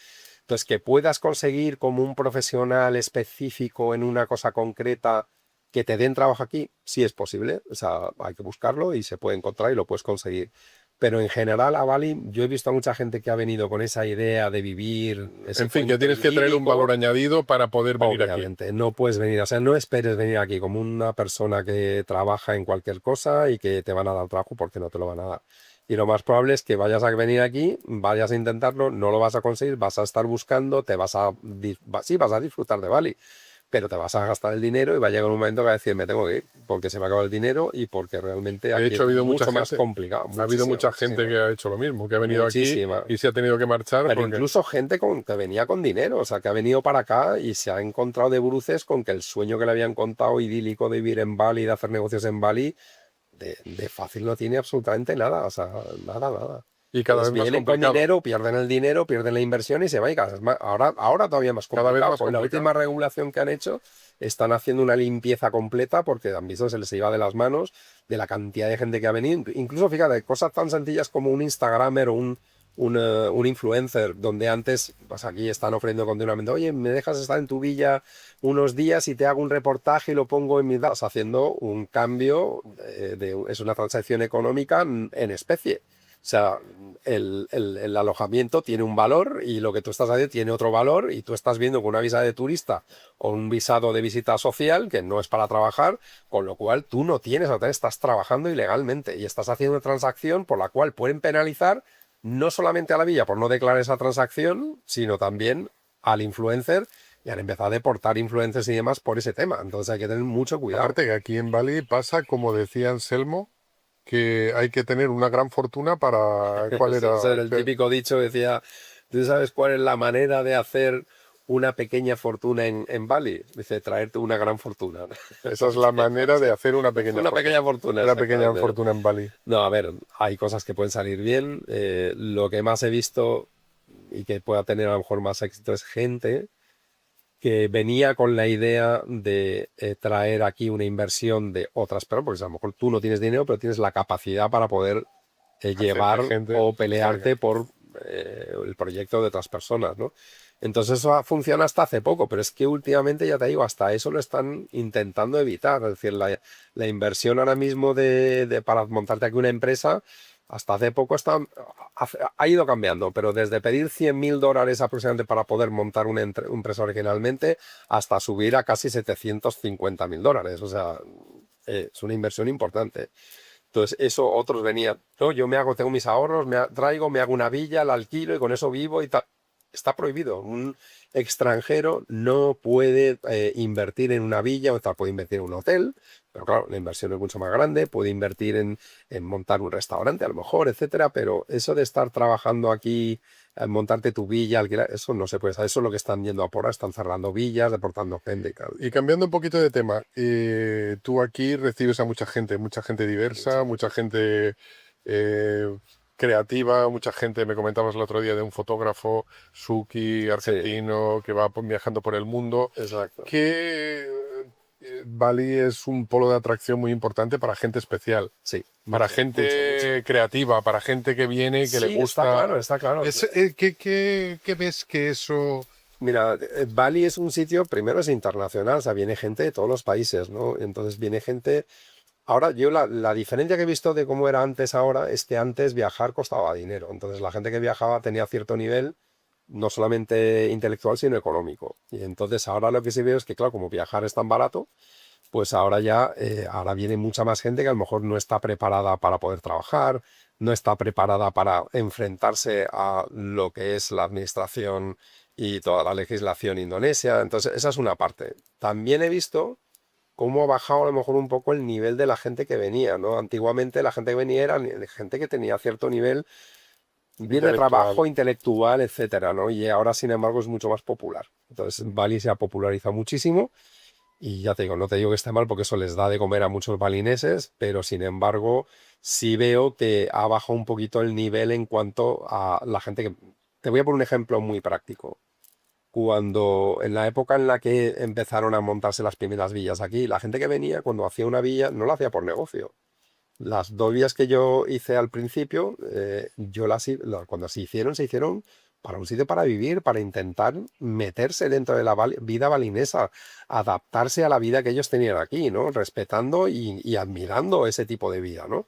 Entonces, que puedas conseguir como un profesional específico en una cosa concreta que te den trabajo aquí, sí es posible. O sea, hay que buscarlo y se puede encontrar y lo puedes conseguir. Pero en general a Bali yo he visto a mucha gente que ha venido con esa idea de vivir ese En fin, que cuento tienes que tener un idílico. valor añadido para poder venir aquí. Obviamente, no puedes venir, o sea, no esperes venir aquí como una persona que trabaja en cualquier cosa y que te van a dar trabajo porque no te lo van a dar. Y lo más probable es que vayas a venir aquí, vayas a intentarlo, no lo vas a conseguir, vas a estar buscando, sí, vas a disfrutar de Bali, pero te vas a gastar el dinero y va a llegar un momento que vas a decir, me tengo que ir, porque se me acaba el dinero y porque realmente De aquí hecho, es ha habido mucha mucho más gente, complicado, ha habido mucha muchísimo, gente que ha hecho lo mismo, que ha venido aquí muchísima. y se ha tenido que marchar Pero porque incluso gente que venía con dinero, o sea, que ha venido para acá y se ha encontrado de bruces con que el sueño que le habían contado idílico de vivir en Bali, de hacer negocios en Bali, de fácil no tiene absolutamente nada, o sea, nada. y cada Entonces vez más vienen con complicado. dinero, pierden la inversión y se van. Y ahora todavía más Cada vez complicado. más Con la complicado. última regulación que han hecho, están haciendo una limpieza completa porque han visto que se les iba de las manos de la cantidad de gente que ha venido. Incluso, fíjate, cosas tan sencillas como un Instagramer o un influencer, donde antes, pues aquí están ofreciendo continuamente, oye, me dejas estar en tu villa unos días y te hago un reportaje y lo pongo en mis datos, haciendo un cambio, es una transacción económica en especie. O sea, el alojamiento tiene un valor y lo que tú estás haciendo tiene otro valor y tú estás viendo con una visa de turista o un visado de visita social que no es para trabajar, con lo cual tú no tienes hotel, estás trabajando ilegalmente y estás haciendo una transacción por la cual pueden penalizar no solamente a la villa por no declarar esa transacción, sino también al influencer y han empezado a deportar influencers y demás por ese tema. Entonces hay que tener mucho cuidado. Aparte que aquí en Bali pasa, como decía Anselmo, que hay que tener una gran fortuna para... ¿Cuál era? Ese era el típico dicho, decía, ¿tú sabes cuál es la manera de hacer una pequeña fortuna en Bali? Dice, traerte una gran fortuna. Esa es la manera de hacer una pequeña Una pequeña fortuna. Una pequeña Exactamente. fortuna en Bali. No, a ver, hay cosas que pueden salir bien. Lo que más he visto y que pueda tener a lo mejor más éxito es gente que venía con la idea de traer aquí una inversión de otras personas, porque a lo mejor tú no tienes dinero, pero tienes la capacidad para poder llevar gente, o pelearte por el proyecto de otras personas, ¿no? Entonces eso funciona hasta hace poco, pero es que últimamente, ya te digo, hasta eso lo están intentando evitar. Es decir, la inversión ahora mismo para montarte aquí una empresa, hasta hace poco ha ido cambiando, pero desde pedir $100.000 aproximadamente para poder montar una empresa originalmente, hasta subir a casi $750.000. O sea, es una inversión importante. Entonces, eso otros venían, no, yo tengo mis ahorros, traigo, me hago una villa, la alquilo y con eso vivo y tal. está prohibido. Un extranjero no puede invertir en una villa, o sea, puede invertir en un hotel, pero claro, la inversión es mucho más grande, puede invertir en montar un restaurante a lo mejor, etcétera, pero eso de estar trabajando aquí, montarte tu villa, alquilar, eso no se puede hacer. Eso es lo que están yendo a por ahora, están cerrando villas, deportando gente y tal. Y cambiando un poquito de tema, tú aquí recibes a mucha gente diversa, mucha gente eh, creativa, mucha gente, me comentabas el otro día de un fotógrafo, Suki, argentino, que va viajando por el mundo. Exacto. Que Bali es un polo de atracción muy importante para gente especial. Sí. Para Mucho, gente mucho. creativa, para gente que viene, que le Sí, gusta. está claro, está claro. ¿Qué ves que eso...? Mira, Bali es un sitio, primero es internacional, o sea, viene gente de todos los países, ¿no? Entonces viene gente. Ahora, yo la diferencia que he visto de cómo era antes ahora es que antes viajar costaba dinero. Entonces la gente que viajaba tenía cierto nivel, no solamente intelectual, sino económico. Y entonces ahora lo que sí veo es que, claro, como viajar es tan barato, pues ahora ya, ahora viene mucha más gente que a lo mejor no está preparada para poder trabajar, no está preparada para enfrentarse a lo que es la administración y toda la legislación indonesia. Entonces, esa es una parte. También he visto cómo ha bajado a lo mejor un poco el nivel de la gente que venía, ¿no? Antiguamente la gente que venía era gente que tenía cierto nivel bien de trabajo, intelectual, etcétera, ¿no? Y ahora, sin embargo, es mucho más popular. Entonces, Bali se ha popularizado muchísimo. Y ya te digo, no te digo que esté mal porque eso les da de comer a muchos balineses, pero sin embargo sí veo que ha bajado un poquito el nivel en cuanto a la gente que... Te voy a poner un ejemplo muy práctico. Cuando en la época en la que empezaron a montarse las primeras villas aquí, la gente que venía cuando hacía una villa no la hacía por negocio. Las 2 vías que yo hice al principio, cuando se hicieron para un sitio para vivir, para intentar meterse dentro de la vida balinesa, adaptarse a la vida que ellos tenían aquí, ¿no? Respetando y admirando ese tipo de vida, ¿no?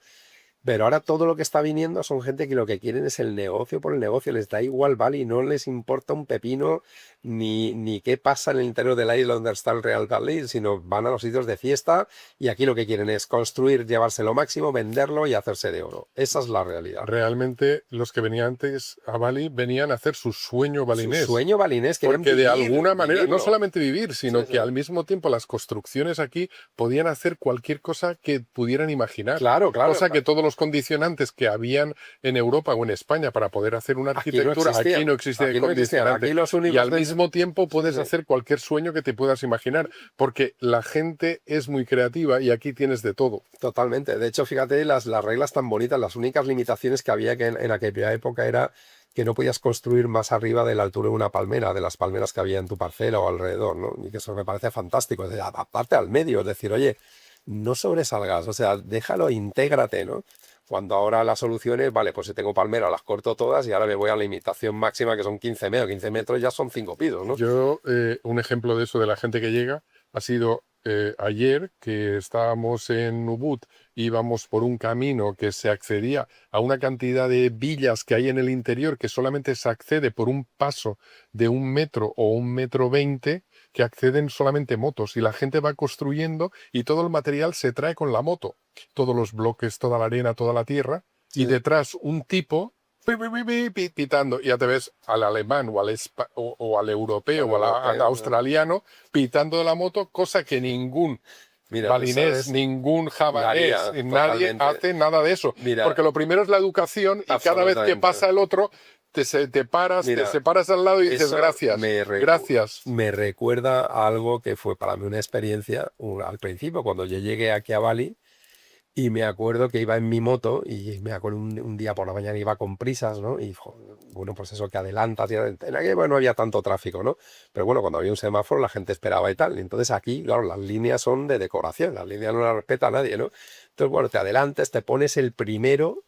Pero ahora todo lo que está viniendo son gente que lo que quieren es el negocio por el negocio, les da igual, Bali, no les importa un pepino ni qué pasa en el interior de la isla donde está el Real Bali, sino van a los sitios de fiesta y aquí lo que quieren es construir, llevarse lo máximo, venderlo y hacerse de oro. Esa es la realidad. Realmente los que venían antes a Bali venían a hacer su sueño balinés. Su sueño balinés, que porque de alguna manera, vivirlo. no solamente vivir, sino Sí, que sí. al mismo tiempo las construcciones aquí podían hacer cualquier cosa que pudieran imaginar. Claro, claro. Cosa que todos los condicionantes que habían en Europa o en España para poder hacer una arquitectura, aquí no existía Aquí no existían. condicionante. Aquí los únicos Y al mismo tiempo puedes Sí. hacer cualquier sueño que te puedas imaginar, porque la gente es muy creativa y aquí tienes de todo. Totalmente. De hecho, fíjate las reglas tan bonitas. Las únicas limitaciones que había que en aquella época era que no podías construir más arriba de la altura de una palmera, de las palmeras que había en tu parcela o alrededor, ¿no? Y que eso me parece fantástico. Es decir, adaptarte al medio, es decir, oye, no sobresalgas, o sea, déjalo, intégrate, ¿no? Cuando ahora la solución es, vale, pues si tengo palmeras las corto todas y ahora me voy a la limitación máxima que son 15 metros. 15 metros ya son 5 pisos, ¿no? Yo, un ejemplo de eso, de la gente que llega, ha sido ayer que estábamos en Ubud, íbamos por un camino que se accedía a una cantidad de villas que hay en el interior que solamente se accede por un paso de 1 metro o 1,20 m, que acceden solamente motos y la gente va construyendo y todo el material se trae con la moto. Todos los bloques, toda la arena, toda la tierra, Sí. y detrás un tipo pitando, y ya te ves al alemán o al europeo o al australiano pitando de la moto, cosa que ningún balinés, ningún javanés, nadie hace nada de eso. Mira, porque lo primero es la educación y cada vez que pasa el otro, te separas al lado y dices gracias, gracias. Me recuerda a algo que fue para mí una experiencia al principio, cuando yo llegué aquí a Bali. Y me acuerdo que iba en mi moto y me acuerdo un día por la mañana iba con prisas, ¿no? Y bueno, pues eso que adelantas, en aquella época no había tanto tráfico, ¿no? Pero bueno, cuando había un semáforo la gente esperaba y tal. Y entonces aquí, claro, las líneas son de decoración, las líneas no las respeta a nadie, ¿no? Entonces, bueno, te adelantas, te pones el primero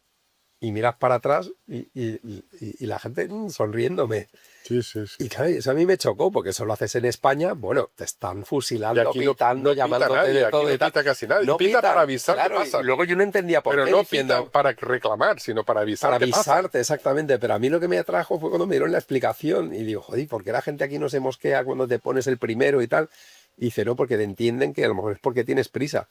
y miras para atrás y la gente sonriéndome. Sí. Y claro, eso a mí me chocó, porque eso lo haces en España, bueno, te están fusilando, pitando, no llamándote nadie, de todo aquí y no tal. pita casi nadie, No pita pita, para avisar claro, qué pasa. y luego yo no entendía por Pero qué. no diciendo, pita para reclamar, sino para avisar para qué pasa. avisarte, exactamente. Pero a mí lo que me atrajo fue cuando me dieron la explicación y digo, joder, ¿por qué la gente aquí no se mosquea cuando te pones el primero y tal? Y dice, no, porque te entienden que a lo mejor es porque tienes prisa.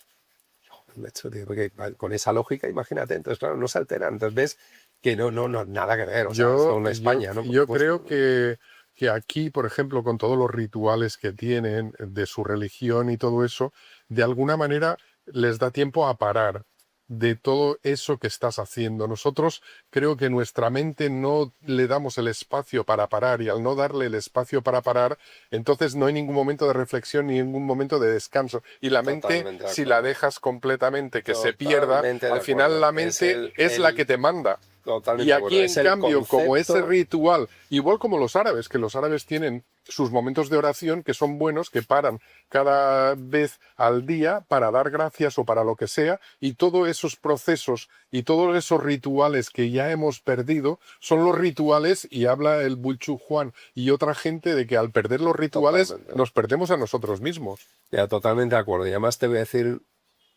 De hecho, digo, porque con esa lógica, imagínate, entonces claro, no se alteran. Entonces ves que no, nada que ver, o sea, con España, ¿no? Yo creo que que aquí, por ejemplo, con todos los rituales que tienen de su religión y todo eso, de alguna manera les da tiempo a parar de todo eso que estás haciendo. Nosotros creo que nuestra mente no le damos el espacio para parar, y al no darle el espacio para parar, entonces no hay ningún momento de reflexión ni ningún momento de descanso. Y la mente, Totalmente de si la acuerdo. dejas completamente que se pierda, Totalmente de al final acuerdo. la Es mente es la que te manda. Totalmente Y de aquí, acuerdo. en Es el cambio, como ese concepto. ritual, igual como los árabes, que los árabes tienen sus momentos de oración que son buenos, que paran cada vez al día para dar gracias o para lo que sea, y todos esos procesos y todos esos rituales que ya hemos perdido son los rituales, y habla el Bulchu Juan y otra gente de que al perder los rituales Totalmente. nos perdemos a nosotros mismos. Ya, totalmente de acuerdo. Y además te voy a decir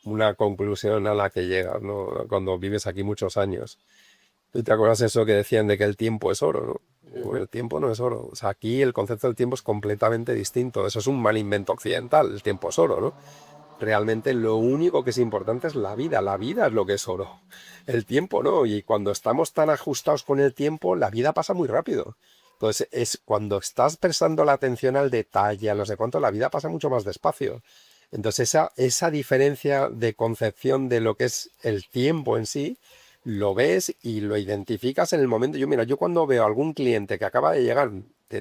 una conclusión a la que llegas, ¿no? Cuando vives aquí muchos años. ¿Tú te acuerdas eso que decían de que el tiempo es oro, ¿no? Bueno, el tiempo no es oro. O sea, aquí el concepto del tiempo es completamente distinto. Eso es un mal invento occidental. El tiempo es oro, ¿no? Realmente lo único que es importante es la vida. La vida es lo que es oro. El tiempo no. Y cuando estamos tan ajustados con el tiempo, la vida pasa muy rápido. Entonces, es cuando estás prestando la atención al detalle, a no sé cuánto, la vida pasa mucho más despacio. Entonces, esa diferencia de concepción de lo que es el tiempo en sí, lo ves y lo identificas en el momento. Yo, mira, yo cuando veo a algún cliente que acaba de llegar,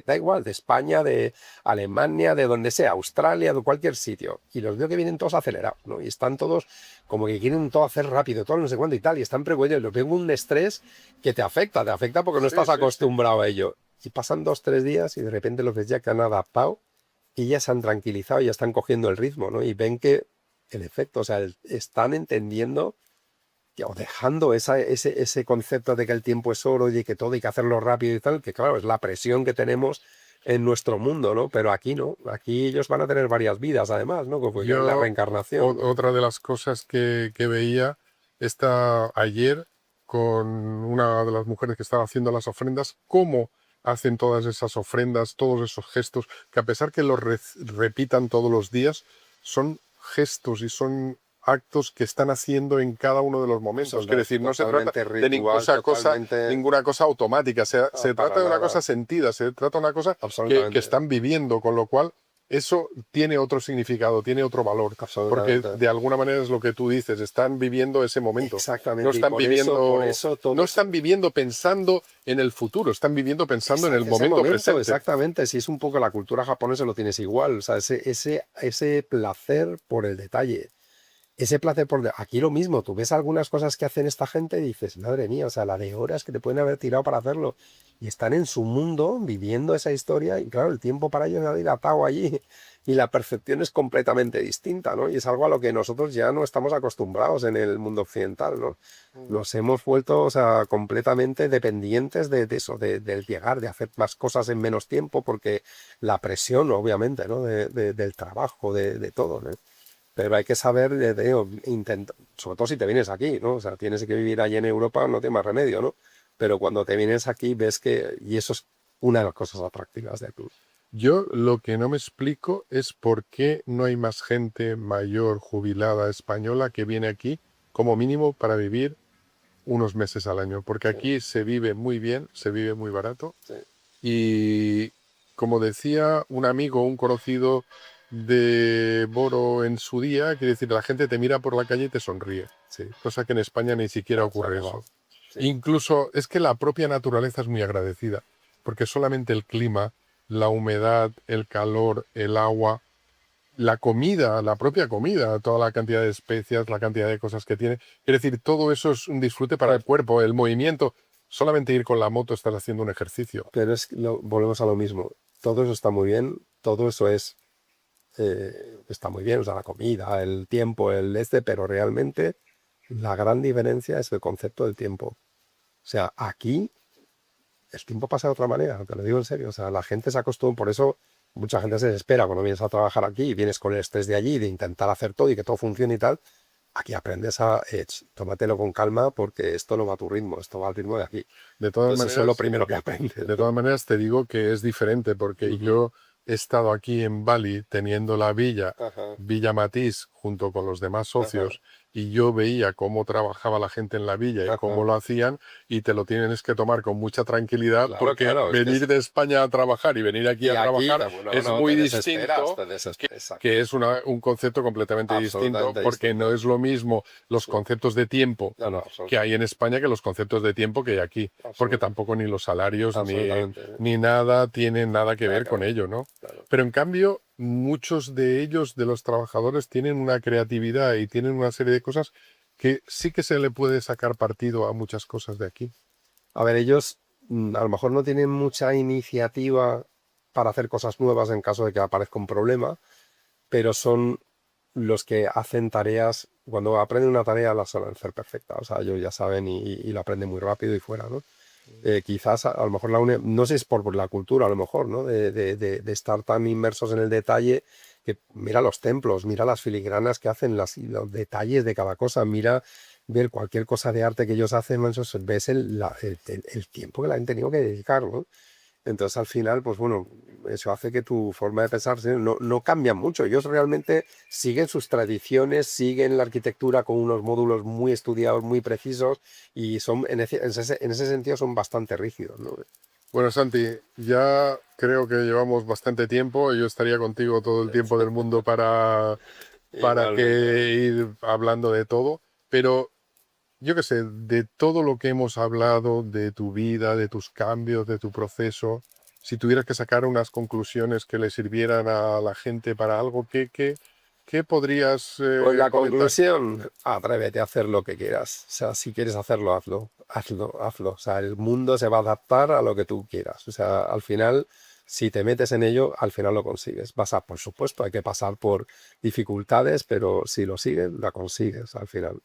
da igual, de España, de Alemania, de donde sea, Australia, de cualquier sitio, y los veo que vienen todos acelerados, ¿no? Y están todos como que quieren todo hacer rápido, todo no sé cuánto y tal, y están preocupados, los veo un estrés que te afecta porque no estás acostumbrado a ello. Y pasan 2, 3 días y de repente los ves ya que han adaptado y ya se han tranquilizado y ya están cogiendo el ritmo, ¿no? Y ven que el efecto, o sea, están entendiendo o dejando ese concepto de que el tiempo es oro y que todo hay que hacerlo rápido y tal, que claro, es la presión que tenemos en nuestro mundo, ¿no? Pero aquí no, aquí ellos van a tener varias vidas además, ¿no? Como que es la Yo, reencarnación, ¿no? otra de las cosas que veía ayer con una de las mujeres que estaba haciendo las ofrendas, cómo hacen todas esas ofrendas, todos esos gestos, que a pesar que los repitan todos los días, son gestos y son actos que están haciendo en cada uno de los momentos. Quiero decir, no se trata Totalmente de ritual, totalmente, ninguna cosa automática, se para trata de una nada, cosa sentida, se trata de una cosa que absolutamente, están viviendo, con lo cual eso tiene otro significado, tiene otro valor, porque absolutamente. de alguna manera es lo que tú dices, están viviendo ese momento, no Exactamente, y están por eso todo no están viviendo pensando en el futuro, están viviendo pensando en el ese momento momento, presente. exactamente, si es un poco la cultura japonesa lo tienes igual, o sea, ese placer por el detalle. Ese placer por... Aquí lo mismo, tú ves algunas cosas que hacen esta gente y dices, madre mía, o sea, la de horas que te pueden haber tirado para hacerlo. Y están en su mundo viviendo esa historia y claro, el tiempo para ellos ha dilatado allí y la percepción es completamente distinta, ¿no? Y es algo a lo que nosotros ya no estamos acostumbrados en el mundo occidental, ¿no? Nos hemos vuelto, o sea, completamente dependientes de eso, del llegar, de hacer más cosas en menos tiempo porque la presión, obviamente, ¿no? Del trabajo, de todo, ¿no? Pero hay que saber, sobre todo si te vienes aquí, ¿no? O sea, tienes que vivir allí en Europa, no tienes más remedio, ¿no? Pero cuando te vienes aquí ves que, y eso es una de las cosas atractivas de aquí. Yo lo que no me explico es por qué no hay más gente mayor, jubilada, española que viene aquí como mínimo para vivir unos meses al año, porque Sí, aquí se vive muy bien, se vive muy barato. sí. Y como decía un amigo, un conocido de Boro en su día, quiere decir, la gente te mira por la calle y te sonríe, Sí, cosa que en España ni siquiera ya, se ha ocurre acabado. eso. Sí, Incluso es que la propia naturaleza es muy agradecida, porque solamente el clima, la humedad, el calor, el agua, la comida, la propia comida, toda la cantidad de especias, la cantidad de cosas que tiene. Quiere decir, todo eso es un disfrute para el cuerpo, el movimiento. Solamente ir con la moto estás haciendo un ejercicio. pero volvemos a lo mismo. Todo eso está muy bien, todo eso está muy bien, o sea, la comida, el tiempo, pero realmente la gran diferencia es el concepto del tiempo. O sea, aquí el tiempo pasa de otra manera, te lo digo en serio. O sea, la gente se acostumbra, por eso mucha gente se desespera cuando vienes a trabajar aquí y vienes con el estrés de allí, de intentar hacer todo y que todo funcione y tal. Aquí aprendes tómatelo con calma porque esto no va a tu ritmo, esto va al ritmo de aquí. De todas Entonces eso es lo maneras, primero que aprendes, de ¿no? todas maneras te digo que es diferente porque Ujú. yo he estado aquí en Bali teniendo la Ajá, Villa Matís, junto con los demás ajá, socios, y yo veía cómo trabajaba la gente en la villa y Ajá. cómo lo hacían, y te lo tienes que tomar con mucha tranquilidad, Claro, porque claro, es que venir de España a trabajar y venir aquí Y a aquí, trabajar bueno, es no, muy te desesperas, distinto, te desesperas. Exacto. que es un concepto completamente distinto, Absolutamente porque distinto. no es lo mismo los Sí. conceptos de tiempo No, no, que hay en España que los conceptos de tiempo que hay aquí, porque absolutamente. tampoco ni los salarios Absolutamente. ni nada tienen nada que Nada ver que con ver. ello, ¿no? Claro. Pero en cambio, muchos de ellos, de los trabajadores, tienen una creatividad y tienen una serie de cosas que sí que se le puede sacar partido a muchas cosas de aquí. A ver, ellos a lo mejor no tienen mucha iniciativa para hacer cosas nuevas en caso de que aparezca un problema, pero son los que hacen tareas, cuando aprenden una tarea la suelen hacer perfecta, o sea, ellos ya saben y la aprenden muy rápido y fuera, ¿no? Quizás a lo mejor no sé si es por la cultura, a lo mejor, ¿no? De estar tan inmersos en el detalle, que mira los templos, mira las filigranas que hacen, los detalles de cada cosa, mira ver cualquier cosa de arte que ellos hacen, mancho, ves el tiempo que le han tenido que dedicar, ¿no? Entonces al final, pues bueno, eso hace que tu forma de pensar no cambia mucho. Ellos realmente siguen sus tradiciones, siguen la arquitectura con unos módulos muy estudiados, muy precisos y son en ese sentido son bastante rígidos, ¿no? Bueno, Santi, ya creo que llevamos bastante tiempo y yo estaría contigo todo el tiempo del mundo para que Igualmente. ir hablando de todo, pero yo qué sé, de todo lo que hemos hablado, de tu vida, de tus cambios, de tu proceso, si tuvieras que sacar unas conclusiones que le sirvieran a la gente para algo, ¿qué podrías Pues la comentar? conclusión, atrévete a hacer lo que quieras. O sea, si quieres hacerlo, hazlo, hazlo, hazlo. O sea, el mundo se va a adaptar a lo que tú quieras. O sea, al final, si te metes en ello, al final lo consigues. Por supuesto, hay que pasar por dificultades, pero si lo sigues, la consigues al final.